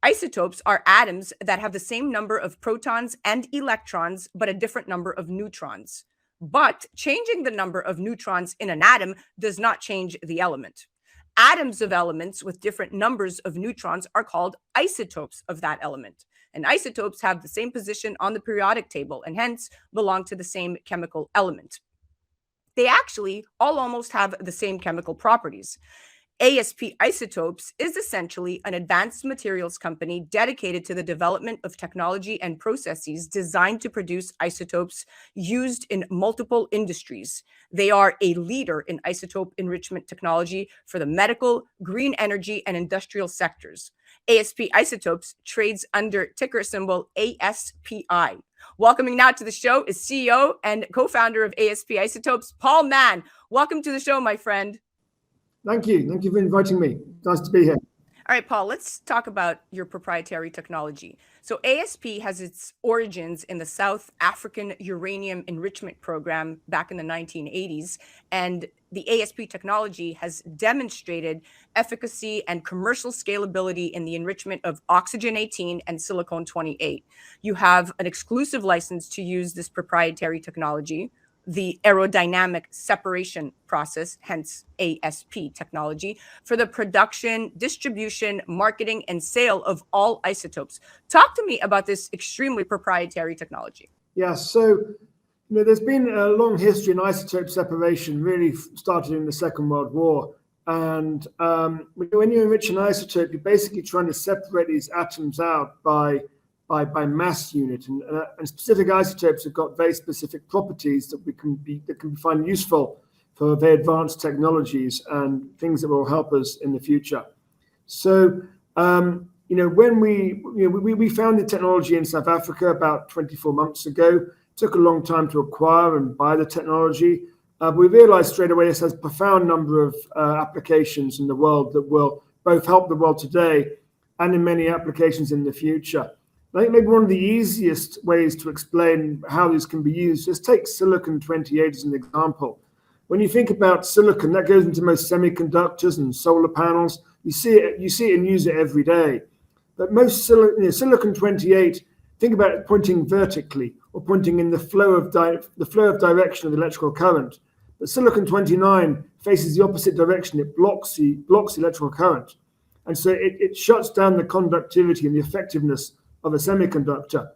S2: Isotopes are atoms that have the same number of protons and electrons, but a different number of neutrons. But changing the number of neutrons in an atom does not change the element. Atoms of elements with different numbers of neutrons are called isotopes of that element. And isotopes have the same position on the periodic table and hence belong to the same chemical element. They actually all almost have the same chemical properties. ASP Isotopes is essentially an advanced materials company dedicated to the development of technology and processes designed to produce isotopes used in multiple industries. They are a leader in isotope enrichment technology for the medical, green energy, and industrial sectors. ASP Isotopes trades under ticker symbol ASPI. Welcoming now to the show is CEO and co-founder of ASP Isotopes, Paul Mann. Welcome to the show, my friend.
S7: Thank you. Thank you for inviting me. Nice to be here.
S2: All right, Paul, let's talk about your proprietary technology. So ASP has its origins in the South African Uranium Enrichment Program back in the 1980s, and the ASP technology has demonstrated efficacy and commercial scalability in the enrichment of oxygen-18 and silicon-28. You have an exclusive license to use this proprietary technology, the aerodynamic separation process, hence ASP technology, for the production, distribution, marketing, and sale of all isotopes. Talk to me about this extremely proprietary technology.
S7: Yeah, so there's been a long history in isotope separation, really started in the Second World War. And when you enrich an isotope, you're basically trying to separate these atoms out by mass unit, and specific isotopes have got very specific properties that can be found useful for very advanced technologies and things that will help us in the future. So when we found the technology in South Africa about 24 months ago. It took a long time to acquire and buy the technology. We realized straight away this has a profound number of applications in the world that will both help the world today and in many applications in the future. I think maybe one of the easiest ways to explain how this can be used is take silicon-28 as an example. When you think about silicon, that goes into most semiconductors and solar panels. You see it and use it every day. But most silicon-28, think about it pointing vertically or pointing in the flow of direction of the electrical current. But silicon-29 faces the opposite direction. It blocks the electrical current, and so it shuts down the conductivity and the effectiveness of a semiconductor.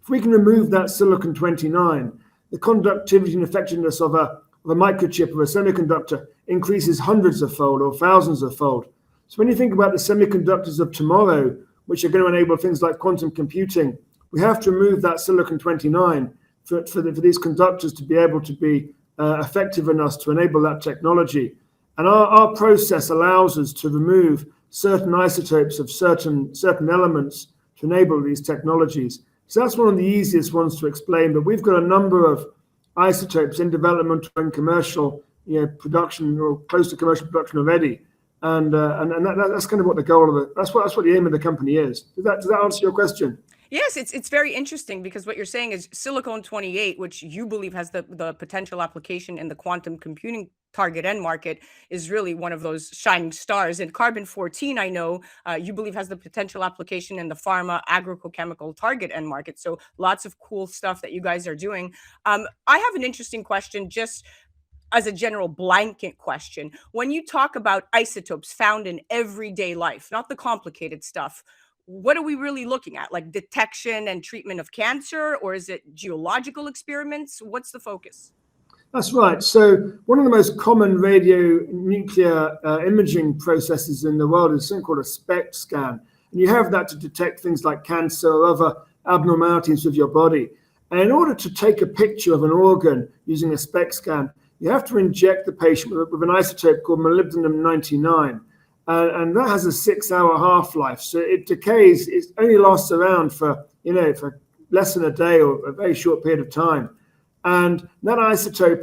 S7: If we can remove that silicon-29, the conductivity and effectiveness of a microchip or a semiconductor increases hundreds of fold or thousands of fold. So when you think about the semiconductors of tomorrow, which are going to enable things like quantum computing, we have to remove that silicon-29 for these conductors to be able to be effective enough to enable that technology. And our process allows us to remove certain isotopes of certain elements to enable these technologies. So that's one of the easiest ones to explain, but we've got a number of isotopes in development or in commercial production or close to commercial production already. And that's kind of what the goal of it. That's what the aim of the company is. Does that answer your question?
S2: Yes, it's very interesting because what you're saying is silicon-28, which you believe has the potential application in the quantum computing target end market, is really one of those shining stars. And carbon-14, I know you believe has the potential application in the pharma agrochemical target end market. So lots of cool stuff that you guys are doing. I have an interesting question, just as a general blanket question. When you talk about isotopes found in everyday life, not the complicated stuff, what are we really looking at? Like detection and treatment of cancer, or is it geological experiments? What's the focus?
S7: That's right. So one of the most common radionuclear imaging processes in the world is something called a SPECT scan. And you have that to detect things like cancer or other abnormalities of your body. And in order to take a picture of an organ using a SPECT scan, you have to inject the patient with an isotope called molybdenum-99. And that has a 6-hour half-life. So it decays, it only lasts around for less than a day or a very short period of time. And that isotope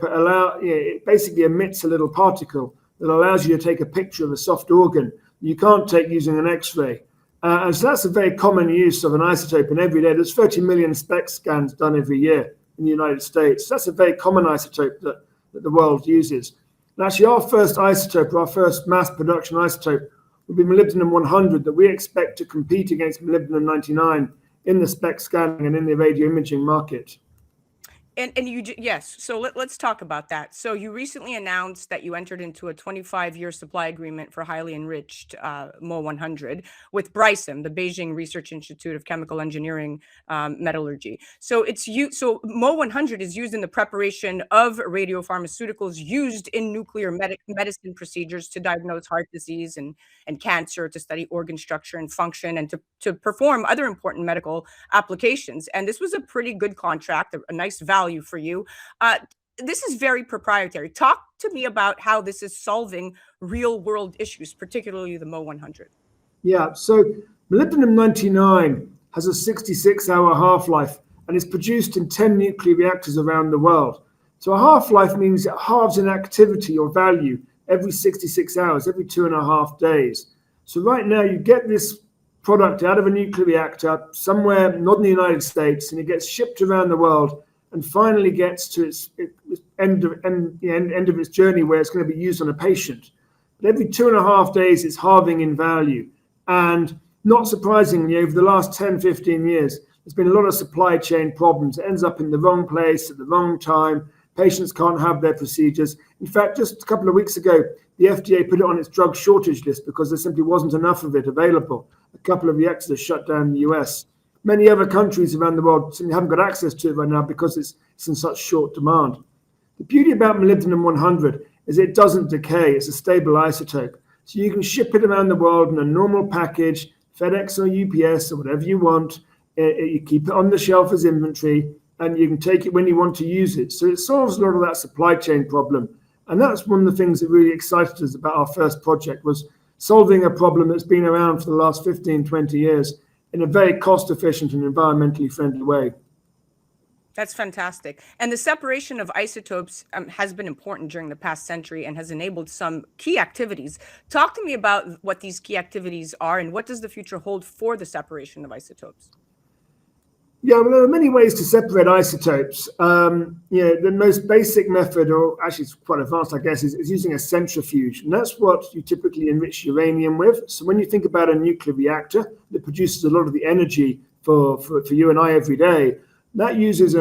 S7: it basically emits a little particle that allows you to take a picture of a soft organ you can't take using an X-ray. And so that's a very common use of an isotope in every day. There's 30 million SPECT scans done every year in the United States. That's a very common isotope that the world uses. And actually, our first isotope, or our first mass production isotope, will be molybdenum-100 that we expect to compete against molybdenum-99 in the SPECT scanning and in the radio imaging market.
S2: And yes, so let's talk about that. So you recently announced that you entered into a 25-year supply agreement for highly enriched Mo-100 with BRICEM, the Beijing Research Institute of Chemical Engineering Metallurgy. So So Mo-100 is used in the preparation of radiopharmaceuticals used in nuclear medicine procedures to diagnose heart disease and cancer, to study organ structure and function, and to perform other important medical applications. And this was a pretty good contract, a nice value for you. This is very proprietary. Talk to me about how this is solving real world issues, particularly the Mo-100.
S7: Yeah, so molybdenum-99 has a 66-hour half-life and is produced in 10 nuclear reactors around the world. So a half-life means it halves in activity or value every 66 hours, every 2.5 days. So right now you get this product out of a nuclear reactor somewhere not in the United States, and it gets shipped around the world and finally gets to its end of its journey where it's going to be used on a patient. But every 2.5 days, it's halving in value. And not surprisingly, over the last 10, 15 years, there's been a lot of supply chain problems. It ends up in the wrong place at the wrong time. Patients can't have their procedures. In fact, just a couple of weeks ago, the FDA put it on its drug shortage list because there simply wasn't enough of it available. A couple of reactors are shut down in the US. Many other countries around the world simply haven't got access to it right now because it's in such short demand. The beauty about molybdenum-100 is it doesn't decay. It's a stable isotope. So you can ship it around the world in a normal package, FedEx or UPS or whatever you want. You keep it on the shelf as inventory, and you can take it when you want to use it. So it solves a lot of that supply chain problem. And that's one of the things that really excited us about our first project, was solving a problem that's been around for the last 15, 20 years in a very cost-efficient and environmentally friendly way.
S2: That's fantastic. And the separation of isotopes has been important during the past century and has enabled some key activities. Talk to me about what these key activities are and what does the future hold for the separation of isotopes?
S7: Yeah, well, there are many ways to separate isotopes. The most basic method, or actually it's quite advanced, I guess, is using a centrifuge. And that's what you typically enrich uranium with. So when you think about a nuclear reactor that produces a lot of the energy for you and I every day, that uses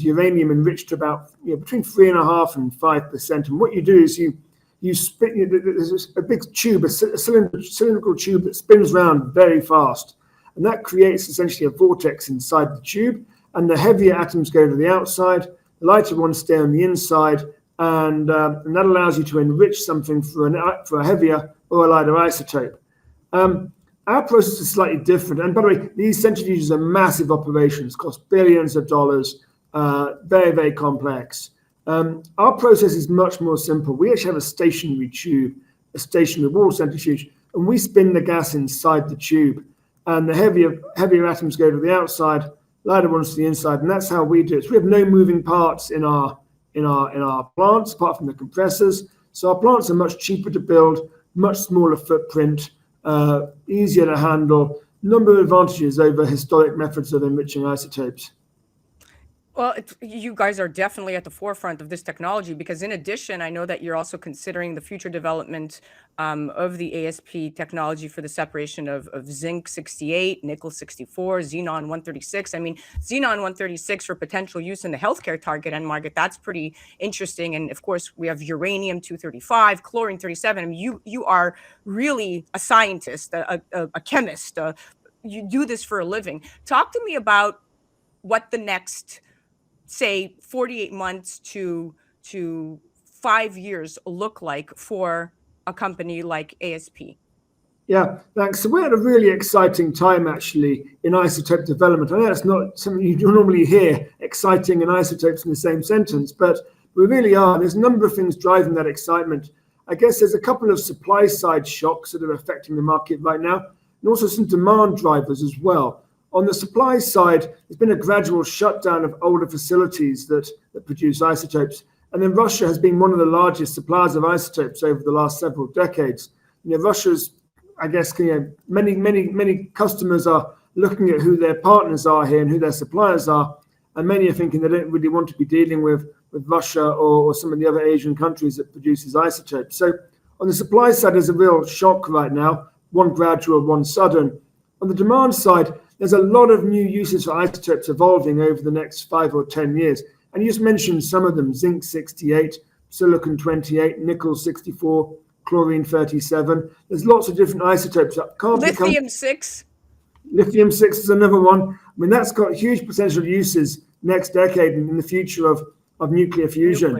S7: uranium enriched to about between 3.5% and 5%. And what you do is you spin. There's a big tube, a cylindrical tube that spins around very fast. And that creates essentially a vortex inside the tube. And the heavier atoms go to the outside, the lighter ones stay on the inside. And that allows you to enrich something for a heavier or a lighter isotope. Our process is slightly different. And by the way, these centrifuges are massive operations, cost billions of dollars, very, very complex. Our process is much more simple. We actually have a stationary tube, a stationary wall centrifuge, and we spin the gas inside the tube. And the heavier atoms go to the outside, lighter ones to the inside, and that's how we do it. So we have no moving parts in our plants apart from the compressors. So our plants are much cheaper to build, much smaller footprint, easier to handle. Number of advantages over historic methods of enriching isotopes.
S2: Well, you guys are definitely at the forefront of this technology, because in addition, I know that you're also considering the future development of the ASP technology for the separation of zinc 68, nickel 64, xenon 136. I mean, xenon 136 for potential use in the healthcare target end market, that's pretty interesting. And of course, we have uranium 235, chlorine 37. I mean, you are really a scientist, a chemist. You do this for a living. Talk to me about what the next, say, 48 months to 5 years look like for a company like ASP.
S7: Yeah, thanks. So we're at a really exciting time, actually, in isotope development. I know that's not something you normally hear, exciting and isotopes in the same sentence, but we really are. There's a number of things driving that excitement. I guess there's a couple of supply side shocks that are affecting the market right now, and also some demand drivers as well. On the supply side, there's been a gradual shutdown of older facilities that produce isotopes. And then Russia has been one of the largest suppliers of isotopes over the last several decades. Russia's, I guess, many customers are looking at who their partners are here and who their suppliers are. And many are thinking they don't really want to be dealing with Russia or some of the other Asian countries that produces isotopes. So on the supply side, there's a real shock right now, one gradual, one sudden. On the demand side, there's a lot of new uses for isotopes evolving over the next 5 or 10 years. And you just mentioned some of them: zinc 68, silicon 28, nickel 64, chlorine 37. There's lots of different isotopes that can't
S2: Lithium 6.
S7: Lithium 6 is another one. I mean, that's got huge potential uses next decade in the future of nuclear fusion.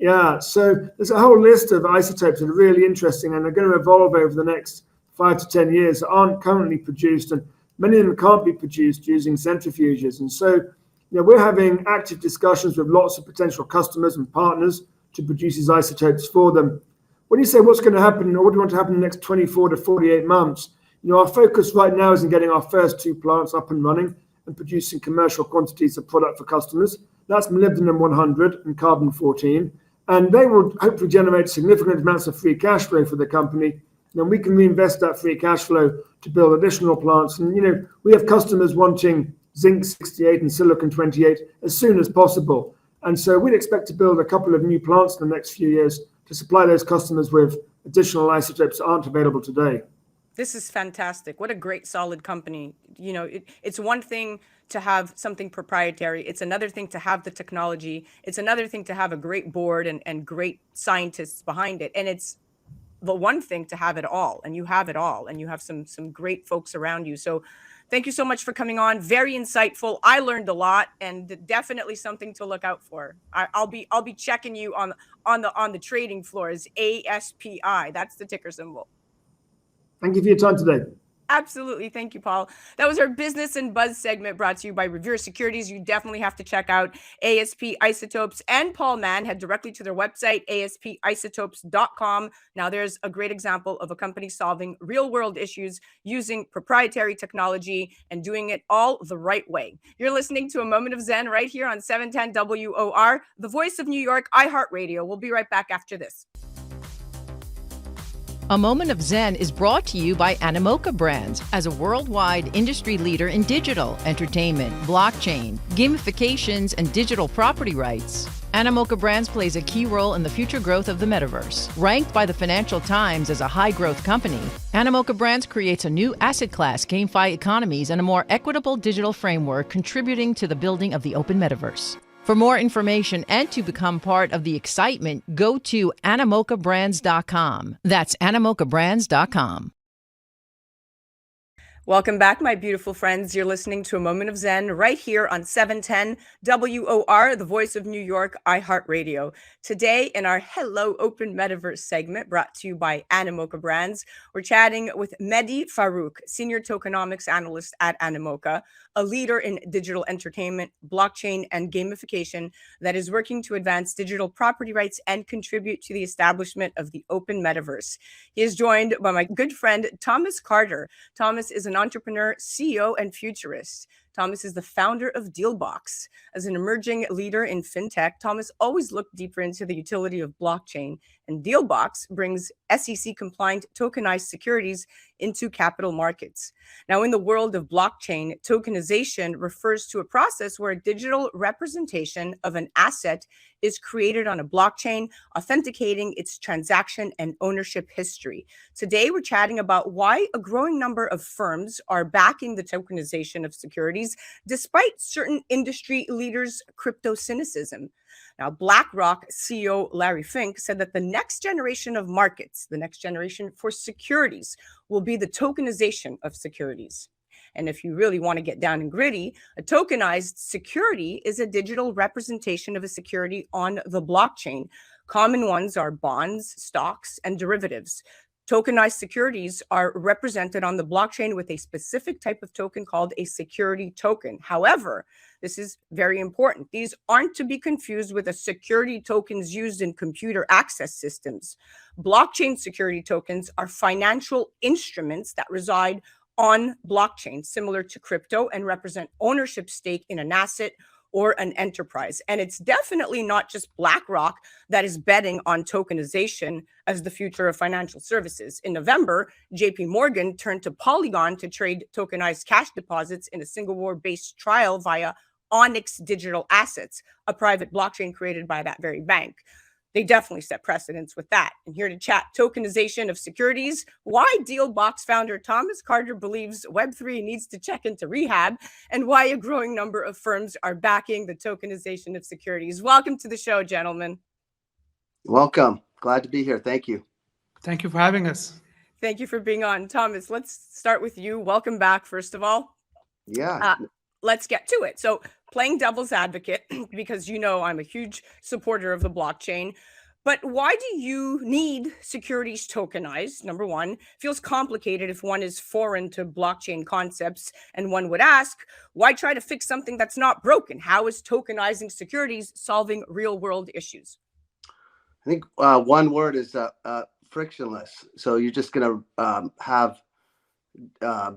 S7: Yeah, so there's a whole list of isotopes that are really interesting, and they're going to evolve over the next 5 to 10 years that aren't currently produced, and many of them can't be produced using centrifuges. And so, we're having active discussions with lots of potential customers and partners to produce these isotopes for them. When you say what's going to happen, or what do you want to happen in the next 24 to 48 months, our focus right now is in getting our first 2 plants up and running and producing commercial quantities of product for customers. That's molybdenum 100 and carbon 14. And they will hopefully generate significant amounts of free cash flow for the company. Then we can reinvest that free cash flow to build additional plants. And, we have customers wanting zinc 68 and silicon 28 as soon as possible. And so we'd expect to build a couple of new plants in the next few years to supply those customers with additional isotopes that aren't available today.
S2: This is fantastic. What a great, solid company. It's one thing to have something proprietary. It's another thing to have the technology. It's another thing to have a great board and great scientists behind it. And it's the one thing to have it all, and you have it all, and you have some great folks around you. So thank you so much for coming on. Very insightful. I learned a lot, and definitely something to look out for. I'll be checking you on the trading floors. ASPI. That's the ticker symbol.
S7: Thank you for your time today.
S2: Absolutely. Thank you, Paul. That was our Business and Buzz segment brought to you by Revere Securities. You definitely have to check out ASP Isotopes and Paul Mann. Head directly to their website, aspisotopes.com. Now, there's a great example of a company solving real-world issues using proprietary technology and doing it all the right way. You're listening to A Moment of Zen right here on 710 WOR, the voice of New York, iHeart Radio. We'll be right back after this.
S3: A Moment of Zen is brought to you by Animoca Brands as a worldwide industry leader in digital, entertainment, blockchain, gamifications, and digital property rights. Animoca Brands plays a key role in the future growth of the metaverse. Ranked by the Financial Times as a high-growth company, Animoca Brands creates a new asset class, GameFi economies, and a more equitable digital framework contributing to the building of the open metaverse. For more information and to become part of the excitement, go to animocabrands.com. That's animocabrands.com.
S2: Welcome back, my beautiful friends. You're listening to A Moment of Zen right here on 710 WOR, the voice of New York, iHeart Radio. Today, in our Hello Open Metaverse segment brought to you by Animoca Brands, we're chatting with Medhi Farooq, Senior Tokenomics Analyst at Animoca, a leader in digital entertainment, blockchain, and gamification that is working to advance digital property rights and contribute to the establishment of the open metaverse. He is joined by my good friend, Thomas Carter. Thomas is an entrepreneur, CEO, and futurist. Thomas is the founder of Dealbox. As an emerging leader in fintech, Thomas always looked deeper into the utility of blockchain, and Dealbox brings SEC-compliant tokenized securities into capital markets. Now, in the world of blockchain, tokenization refers to a process where a digital representation of an asset is created on a blockchain, authenticating its transaction and ownership history. Today, we're chatting about why a growing number of firms are backing the tokenization of securities, despite certain industry leaders' crypto cynicism. Now, BlackRock CEO Larry Fink said that the next generation of markets, the next generation for securities, will be the tokenization of securities. And if you really want to get down and gritty, a tokenized security is a digital representation of a security on the blockchain. Common ones are bonds, stocks, and derivatives. Tokenized securities are represented on the blockchain with a specific type of token called a security token. However, this is very important. These aren't to be confused with the security tokens used in computer access systems. Blockchain security tokens are financial instruments that reside on blockchain, similar to crypto, and represent ownership stake in an asset or an enterprise. And it's definitely not just BlackRock that is betting on tokenization as the future of financial services. In November, JP Morgan turned to Polygon to trade tokenized cash deposits in a single war-based trial via Onyx Digital Assets, a private blockchain created by that very bank. They definitely set precedents with that. And here to chat tokenization of securities, why Dealbox founder Thomas Carter believes Web3 needs to check into rehab, and why a growing number of firms are backing the tokenization of securities. Welcome to the show, gentlemen.
S6: Welcome. Glad to be here. Thank you.
S8: Thank you for having us.
S2: Thank you for being on. Thomas, let's start with you. Welcome back, first of all.
S6: Yeah.
S2: Let's get to it. So playing devil's advocate, because you know I'm a huge supporter of the blockchain, but why do you need securities tokenized? Number one, feels complicated if one is foreign to blockchain concepts, and one would ask, why try to fix something that's not broken? How is tokenizing securities solving real world issues?
S6: I think one word is frictionless. So you're just going to have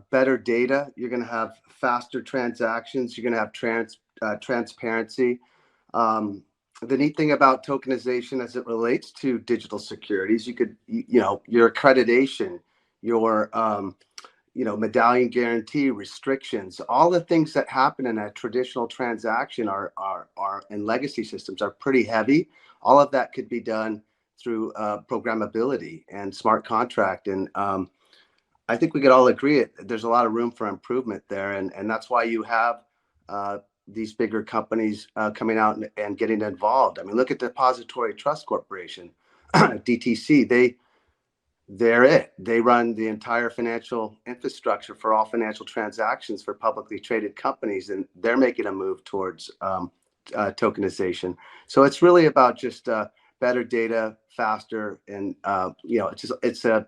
S6: better data. You're going to have faster transactions. You're going to have transparency. The neat thing about tokenization as it relates to digital securities, you could, your accreditation, your, medallion guarantee restrictions, all the things that happen in a traditional transaction are in legacy systems are pretty heavy. All of that could be done through programmability and smart contract. And I think we could all agree there's a lot of room for improvement there. And that's why you have these bigger companies coming out and getting involved. I mean, look at Depository Trust Corporation, DTC. They run the entire financial infrastructure for all financial transactions for publicly traded companies, and they're making a move towards tokenization. So it's really about just better data, faster, and it's the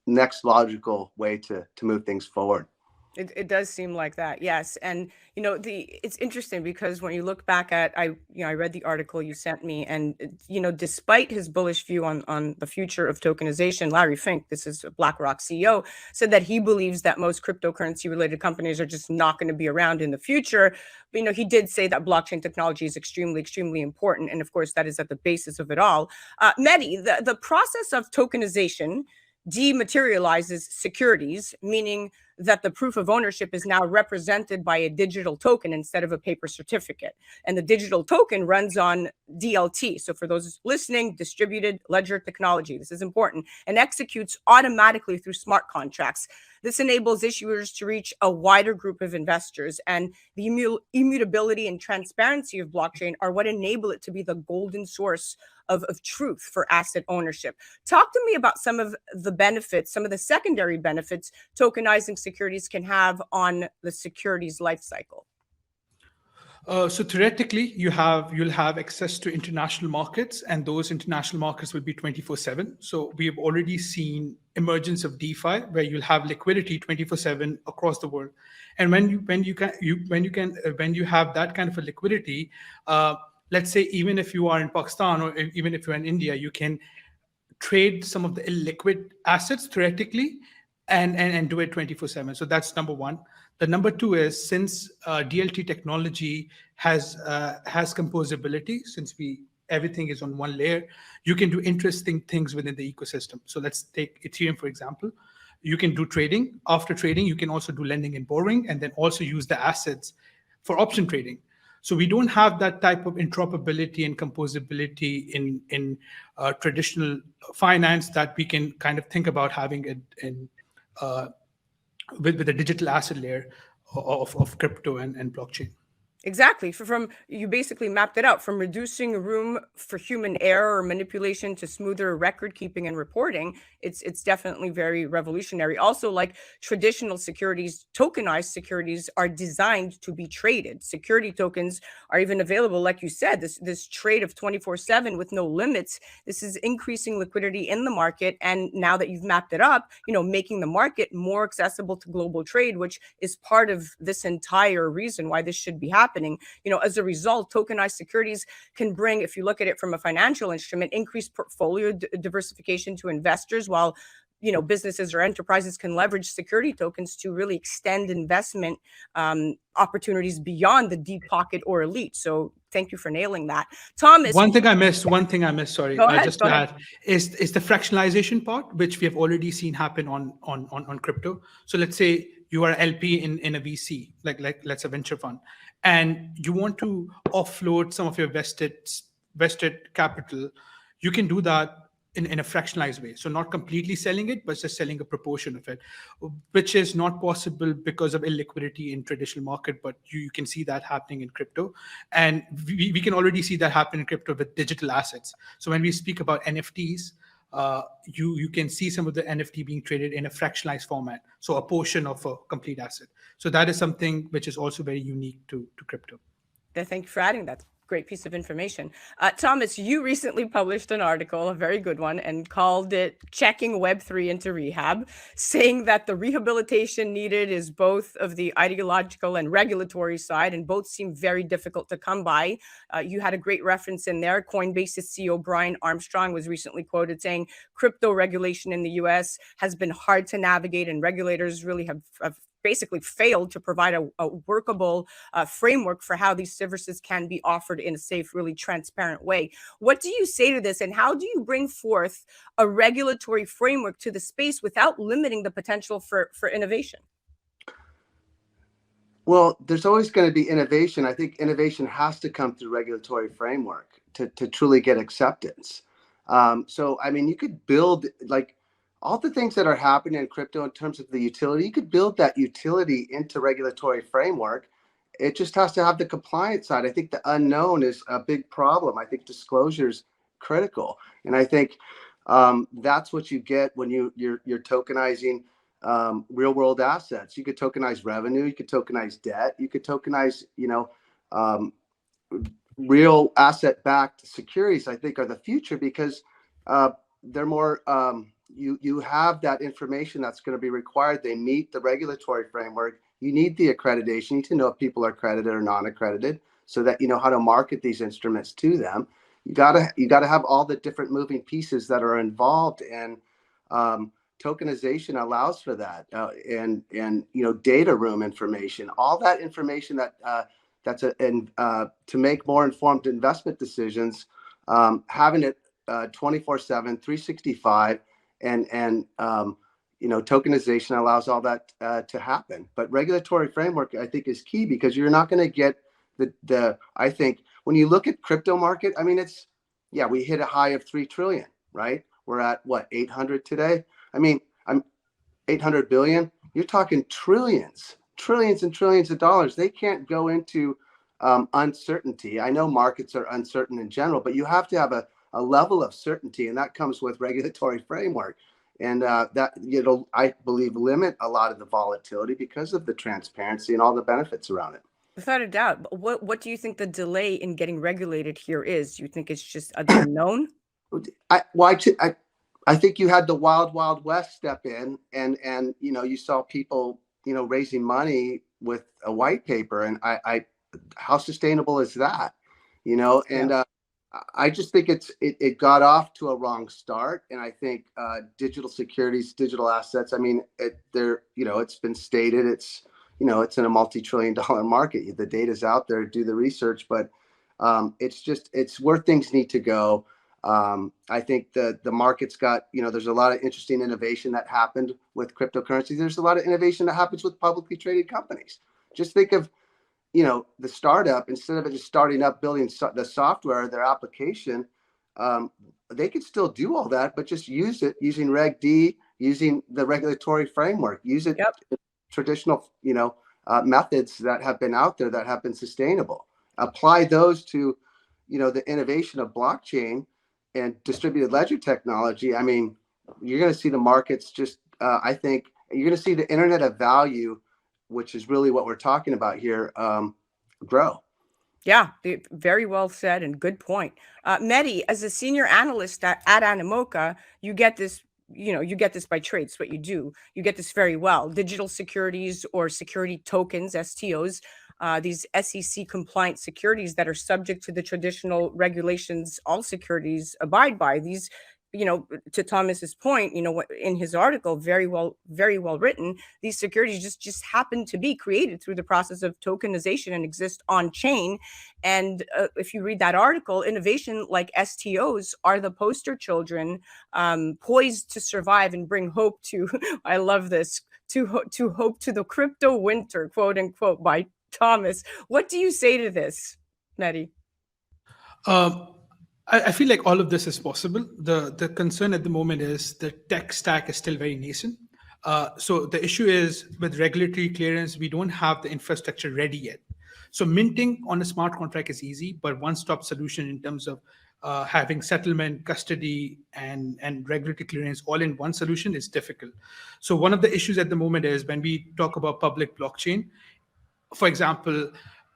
S6: next logical way to move things forward.
S2: It does seem like that, yes. And it's interesting because when you look back at I read the article you sent me, and despite his bullish view on the future of tokenization, Larry Fink, this is a BlackRock CEO, said that he believes that most cryptocurrency related companies are just not going to be around in the future. But he did say that blockchain technology is extremely, extremely important, and of course that is at the basis of it all. Medhi, the process of tokenization dematerializes securities, meaning that the proof of ownership is now represented by a digital token instead of a paper certificate. And the digital token runs on DLT. So for those listening, distributed ledger technology, this is important, and executes automatically through smart contracts. This enables issuers to reach a wider group of investors, and the immutability and transparency of blockchain are what enable it to be the golden source of truth for asset ownership. Talk to me about some of the benefits, some of the secondary benefits tokenizing securities can have on the securities life cycle.
S8: So theoretically, you'll have access to international markets, and those international markets will be 24/7. So we have already seen emergence of DeFi, where you'll have liquidity 24/7 across the world. And when you have that kind of a liquidity, let's say even if you are in Pakistan or even if you're in India, you can trade some of the illiquid assets theoretically and do it 24/7. So that's number one. The number two is, since DLT technology has composability, since everything is on one layer, you can do interesting things within the ecosystem. So let's take Ethereum, for example. You can do trading. After trading, you can also do lending and borrowing, and then also use the assets for option trading. So we don't have that type of interoperability and composability in traditional finance that we can kind of think about having it in with a digital asset layer of crypto and blockchain.
S2: Exactly. From you basically mapped it out, from reducing room for human error or manipulation to smoother record keeping and reporting. It's definitely very revolutionary. Also, like traditional securities, tokenized securities are designed to be traded. Security tokens are even available, like you said, this trade of 24/7 with no limits. This is increasing liquidity in the market, and now that you've mapped it up, making the market more accessible to global trade, which is part of this entire reason why this should be happening. As a result, tokenized securities can bring, if you look at it from a financial instrument, increased portfolio diversification to investors, while businesses or enterprises can leverage security tokens to really extend investment opportunities beyond the deep pocket or elite. So thank you for nailing that. Thomas.
S8: One thing I missed, sorry,
S2: Go ahead,
S8: just
S2: go
S8: to
S2: ahead.
S8: add, is the fractionalization part, which we have already seen happen on crypto. So let's say you are LP in a VC, like let's say venture fund, and you want to offload some of your vested capital. You can do that in a fractionalized way. So not completely selling it, but just selling a proportion of it, which is not possible because of illiquidity in traditional market, but you can see that happening in crypto. And we can already see that happen in crypto with digital assets. So when we speak about NFTs, you can see some of the NFT being traded in a fractionalized format, so a portion of a complete asset. So that is something which is also very unique to crypto.
S2: Thank you for adding that. Great piece of information. Thomas, you recently published an article, a very good one, and called it Checking Web3 into Rehab, saying that the rehabilitation needed is both of the ideological and regulatory side, and both seem very difficult to come by. You had a great reference in there. Coinbase's CEO Brian Armstrong was recently quoted saying crypto regulation in the US has been hard to navigate, and regulators really have basically failed to provide a workable framework for how these services can be offered in a safe, really transparent way. What do you say to this, and how do you bring forth a regulatory framework to the space without limiting the potential for innovation?
S9: Well, there's always going to be innovation. I think innovation has to come through regulatory framework to truly get acceptance. So, I mean, you could build like all the things that are happening in crypto in terms of the utility. You could build that utility into regulatory framework. It just has to have the compliance side. I think the unknown is a big problem. I think disclosure is critical, and I think that's what you get when you're tokenizing real world assets. You could tokenize revenue, you could tokenize debt, you could tokenize real asset backed securities. I think are the future, because they're more you have that information that's going to be required. They meet the regulatory framework. You need the accreditation. You need to know if people are accredited or non-accredited, so that you know how to market these instruments to them. You gotta have all the different moving pieces that are involved, and tokenization allows for that. And data room information, all that information that's to make more informed investment decisions, having it 24/7, 365. And tokenization allows all that to happen. But regulatory framework, I think, is key, because you're not going to get I think when you look at crypto market, I mean, we hit a high of 3 trillion, right? We're at what, 800 today? I mean, I'm 800 billion. you're talking trillions and trillions of dollars. They can't go into uncertainty. I know markets are uncertain in general, but you have to have a level of certainty, and that comes with regulatory framework. And that, I believe, limit a lot of the volatility because of the transparency and all the benefits around it.
S2: Without a doubt. But what do you think the delay in getting regulated here is? Do you think it's just the unknown?
S9: I think you had the wild west step in, and you saw people raising money with a white paper, and I how sustainable is that? And I just think it got off to a wrong start, and I think digital securities, digital assets. I mean, it's been stated it's in a multi-trillion-dollar market. The data's out there. Do the research, but it's where things need to go. I think the market's got, there's a lot of interesting innovation that happened with cryptocurrency. There's a lot of innovation that happens with publicly traded companies. Just think of, the startup, instead of it just starting up building the software, their application, they could still do all that, but just use it using Reg D, using the regulatory framework, use it traditional, methods that have been out there that have been sustainable. Apply those to, the innovation of blockchain and distributed ledger technology. I mean, you're going to see the markets just, I think you're going to see the internet of value, which is really what we're talking about here, grow.
S2: Yeah, very well said and good point. Medhi, as a senior analyst at Animoca, you get this. You get this by trade. It's what you do. You get this very well. Digital securities or security tokens, STOs, these SEC compliant securities that are subject to the traditional regulations all securities abide by. These, to Thomas's point, in his article, very well written, these securities just happen to be created through the process of tokenization and exist on chain. And if you read that article, innovation like STOs are the poster children, poised to survive and bring hope to, I love this, to hope to the crypto winter, quote unquote, by Thomas. What do you say to this, Medhi?
S8: I feel like all of this is possible. The concern at the moment is the tech stack is still very nascent. So the issue is with regulatory clearance, we don't have the infrastructure ready yet. So minting on a smart contract is easy, but one-stop solution in terms of having settlement, custody, and regulatory clearance all in one solution is difficult. So one of the issues at the moment is when we talk about public blockchain, for example,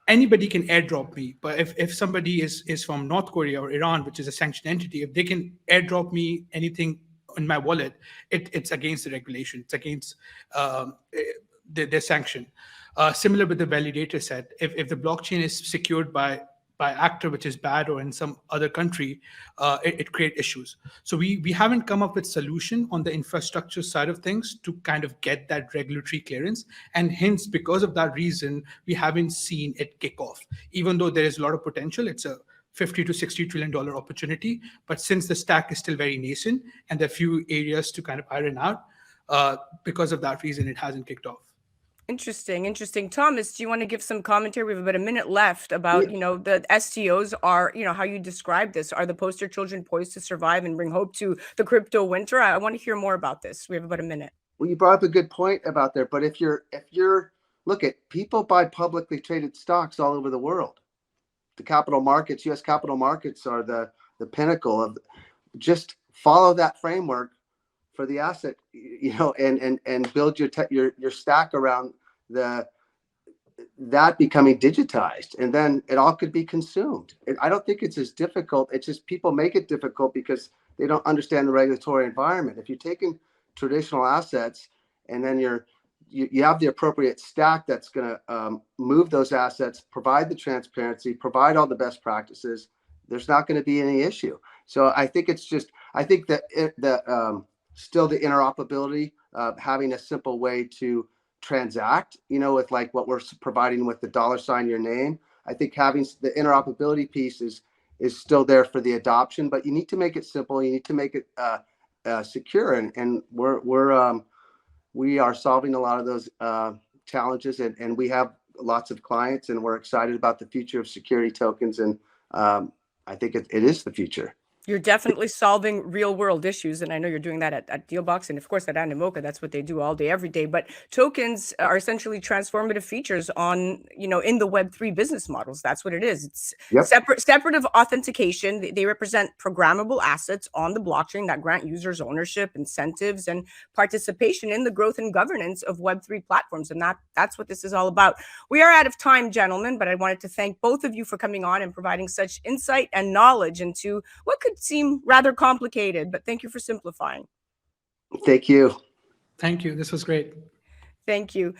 S8: anybody can airdrop me, but if somebody is from North Korea or Iran, which is a sanctioned entity, if they can airdrop me anything in my wallet, it's against the regulation. It's against their sanction. Similar with the validator set, if the blockchain is secured by actor, which is bad, or in some other country, it creates issues. So we haven't come up with solution on the infrastructure side of things to kind of get that regulatory clearance. And hence, because of that reason, we haven't seen it kick off. Even though there is a lot of potential, it's a $50 to $60 trillion opportunity. But since the stack is still very nascent and there are few areas to kind of iron out, because of that reason, it hasn't kicked off.
S2: Interesting. Thomas, do you want to give some commentary? We have about a minute left about, the STOs are, how you describe this. Are the poster children poised to survive and bring hope to the crypto winter? I want to hear more about this. We have about a minute.
S9: Well, you brought up a good point about there, but if you're look at people buy publicly traded stocks all over the world. The capital markets, U.S. capital markets are the pinnacle of, just follow that framework for the asset, and build your stack around that becoming digitized, and then it all could be consumed. I don't think it's as difficult. It's just people make it difficult because they don't understand the regulatory environment. If you're taking traditional assets and then you have the appropriate stack that's going to move those assets, provide the transparency, provide all the best practices, there's not going to be any issue. So I think that still the interoperability, having a simple way to transact, with like what we're providing with the $ your name. I think having the interoperability piece is still there for the adoption, but you need to make it simple. You need to make it secure, and we are solving a lot of those challenges, and we have lots of clients, and we're excited about the future of security tokens, and I think it is the future.
S2: You're definitely solving real world issues. And I know you're doing that at Dealbox and, of course, at Animoca. That's what they do all day, every day. But tokens are essentially transformative features on, in the Web3 business models. That's what it is. It's separate of authentication. They represent programmable assets on the blockchain that grant users ownership, incentives, and participation in the growth and governance of Web3 platforms. And that's what this is all about. We are out of time, gentlemen, but I wanted to thank both of you for coming on and providing such insight and knowledge into what could seem rather complicated, but thank you for simplifying.
S9: Thank you.
S8: Thank you. This was great.
S2: Thank you.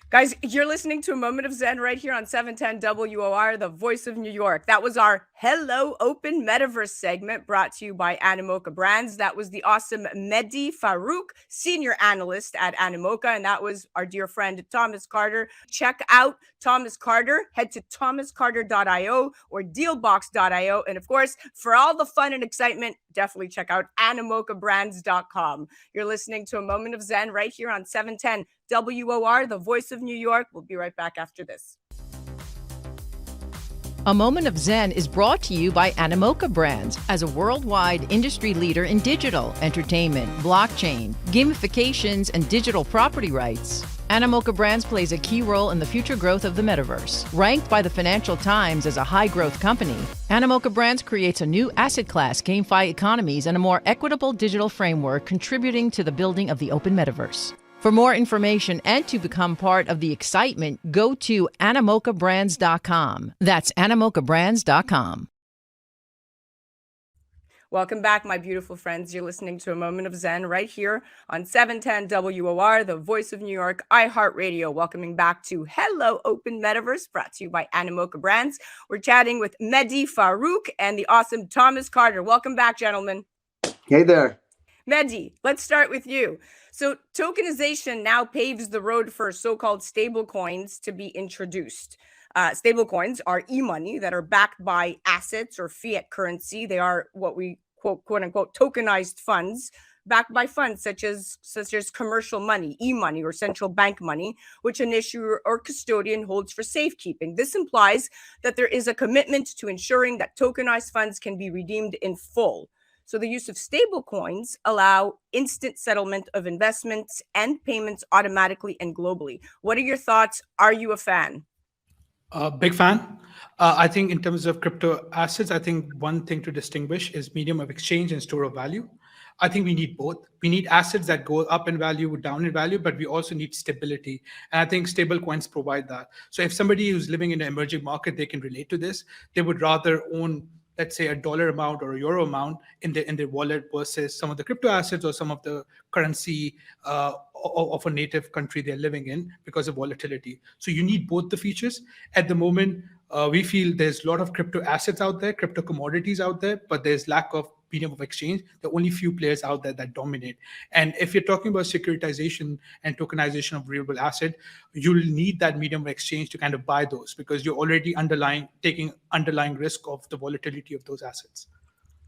S2: Guys, you're listening to A Moment of Zen right here on 710 WOR, the voice of New York. That was our Hello Open Metaverse segment brought to you by Animoca Brands. That was the awesome Medhi Farooq, Senior Analyst at Animoca. And that was our dear friend, Thomas Carter. Check out Thomas Carter. Head to thomascarter.io or dealbox.io. And of course, for all the fun and excitement, definitely check out animocabrands.com. You're listening to A Moment of Zen right here on 710 WOR, the voice of New York. We'll be right back after this.
S3: A Moment of Zen is brought to you by Animoca Brands as a worldwide industry leader in digital, entertainment, blockchain, gamifications, and digital property rights. Animoca Brands plays a key role in the future growth of the metaverse. Ranked by the Financial Times as a high-growth company, Animoca Brands creates a new asset class, GameFi economies, and a more equitable digital framework contributing to the building of the open metaverse. For more information and to become part of the excitement, go to animocabrands.com. That's animocabrands.com.
S2: Welcome back, my beautiful friends. You're listening to A Moment of Zen right here on 710 WOR, the voice of New York, iHeart Radio. Welcoming back to Hello Open Metaverse, brought to you by Animoca Brands. We're chatting with Medhi Farooq and the awesome Thomas Carter. Welcome back, gentlemen.
S9: Hey there.
S2: Medhi, let's start with you. So tokenization now paves the road for so-called stable coins to be introduced. Stable coins are e-money that are backed by assets or fiat currency. They are what we quote unquote tokenized funds backed by funds such as commercial money, e-money, or central bank money, which an issuer or custodian holds for safekeeping. This implies that there is a commitment to ensuring that tokenized funds can be redeemed in full. So the use of stable coins allow instant settlement of investments and payments automatically and globally. What are your thoughts? Are you a fan?
S8: Big fan. I think in terms of crypto assets, I think one thing to distinguish is medium of exchange and store of value. I think we need both. We need assets that go up in value, down in value, but we also need stability. And I think stable coins provide that. So if somebody who's living in an emerging market, they can relate to this. They would rather own, let's say, a dollar amount or a euro amount in their wallet versus some of the crypto assets or some of the currency of a native country they're living in because of volatility. So you need both the features. At the moment, we feel there's a lot of crypto assets out there, crypto commodities out there, but there's lack of medium of exchange. There are only few players out there that dominate. And if you're talking about securitization and tokenization of renewable asset, you'll need that medium of exchange to kind of buy those because you're already taking underlying risk of the volatility of those assets.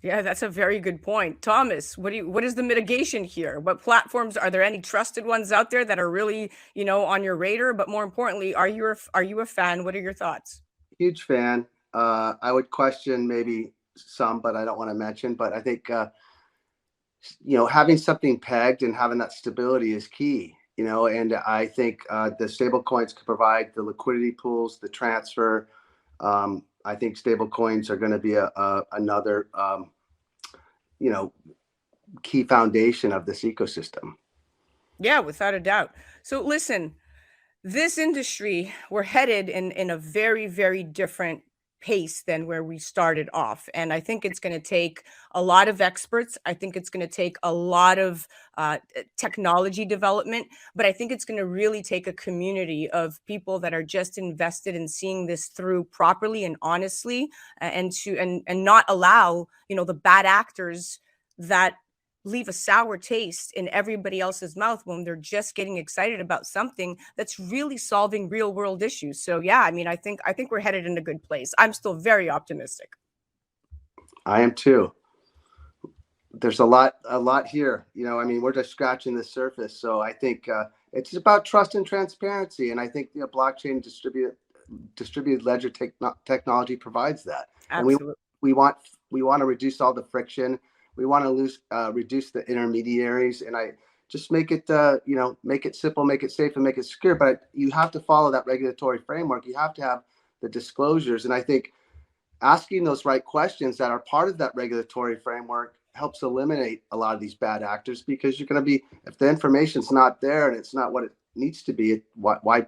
S2: Yeah, that's a very good point. Thomas, what is the mitigation here? What platforms, are there any trusted ones out there that are really, on your radar? But more importantly, are you a fan? What are your thoughts?
S9: Huge fan. I would question maybe some, but I don't want to mention. But I think having something pegged and having that stability is key. And I think the stable coins can provide the liquidity pools, the transfer. I think stable coins are going to be another key foundation of this ecosystem.
S2: Yeah, without a doubt. So listen, this industry, we're headed in a very, very different pace than where we started off. And I think it's going to take a lot of experts. I think it's going to take a lot of technology development, but I think it's going to really take a community of people that are just invested in seeing this through properly and honestly, and not allow, the bad actors that leave a sour taste in everybody else's mouth when they're just getting excited about something that's really solving real world issues. So yeah, I think we're headed in a good place. I'm still very optimistic.
S9: I am too. There's a lot here. We're just scratching the surface. So I think it's about trust and transparency. And I think blockchain distributed ledger technology provides that.
S2: Absolutely.
S9: And we want We want to reduce all the friction. We want to reduce the intermediaries, and I just make it, make it simple, make it safe, and make it secure. But you have to follow that regulatory framework. You have to have the disclosures, and I think asking those right questions that are part of that regulatory framework helps eliminate a lot of these bad actors, because you're going to be, if the information's not there and it's not what it needs to be, why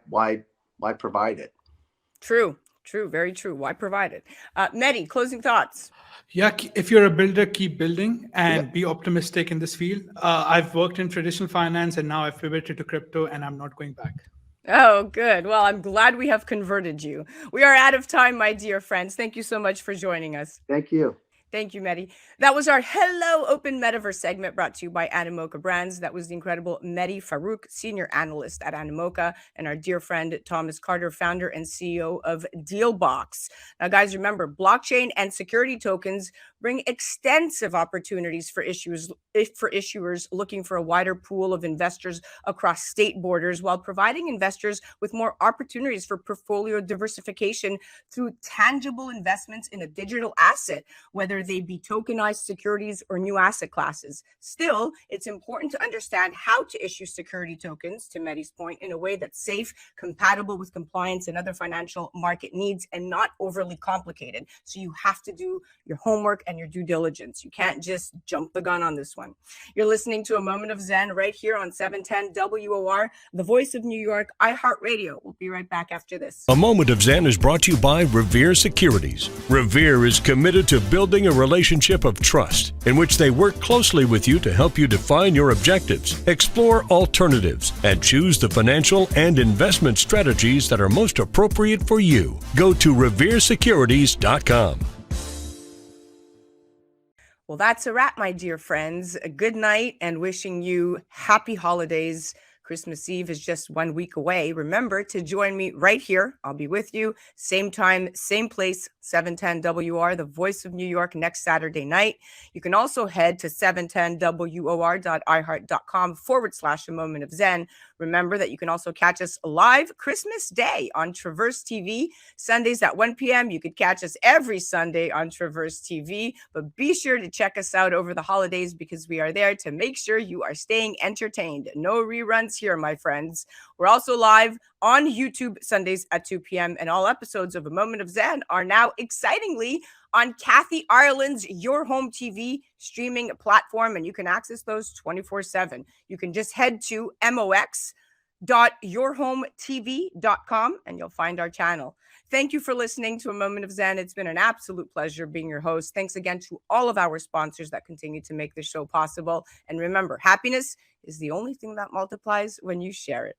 S9: provide it?
S2: True, very true. Why provide it? Medhi, closing thoughts.
S8: Yeah, if you're a builder, keep building and be optimistic in this field. I've worked in traditional finance and now I've pivoted to crypto and I'm not going back.
S2: Oh, good. Well, I'm glad we have converted you. We are out of time, my dear friends. Thank you so much for joining us.
S9: Thank you.
S2: Thank you, Medhi. That was our Hello Open Metaverse segment brought to you by Animoca Brands. That was the incredible Medhi Farooq, Senior Analyst at Animoca, and our dear friend Thomas Carter, founder and CEO of Dealbox. Now, guys, remember, blockchain and security tokens bring extensive opportunities for issuers looking for a wider pool of investors across state borders, while providing investors with more opportunities for portfolio diversification through tangible investments in a digital asset, whether they be tokenized securities or new asset classes. Still, it's important to understand how to issue security tokens, to Medhi's point, in a way that's safe, compatible with compliance and other financial market needs, and not overly complicated. So you have to do your homework and your due diligence. You can't just jump the gun on this one. You're listening to A Moment of Zen right here on 710 WOR, the voice of New York, iHeart Radio. We'll be right back after this.
S1: A Moment of Zen is brought to you by Revere Securities. Revere is committed to building a relationship of trust in which they work closely with you to help you define your objectives, explore alternatives, and choose the financial and investment strategies that are most appropriate for you. Go to reveresecurities.com.
S2: Well, that's a wrap, my dear friends. A good night and wishing you happy holidays. Christmas Eve is just 1 week away. Remember to join me right here. I'll be with you. Same time, same place, 710 WOR, the voice of New York, next Saturday night. You can also head to 710WOR.iHeart.com/A Moment of Zen. Remember that you can also catch us live Christmas Day on Traverse TV, Sundays at 1 p.m. You could catch us every Sunday on Traverse TV, but be sure to check us out over the holidays because we are there to make sure you are staying entertained. No reruns here, my friends. We're also live on YouTube Sundays at 2 p.m. and all episodes of A Moment of Zen are now excitingly on Kathy Ireland's Your Home TV streaming platform, and you can access those 24/7. You can just head to mox.yourhometv.com and you'll find our channel. Thank you for listening to A Moment of Zen. It's been an absolute pleasure being your host. Thanks again to all of our sponsors that continue to make this show possible. And remember, happiness is the only thing that multiplies when you share it.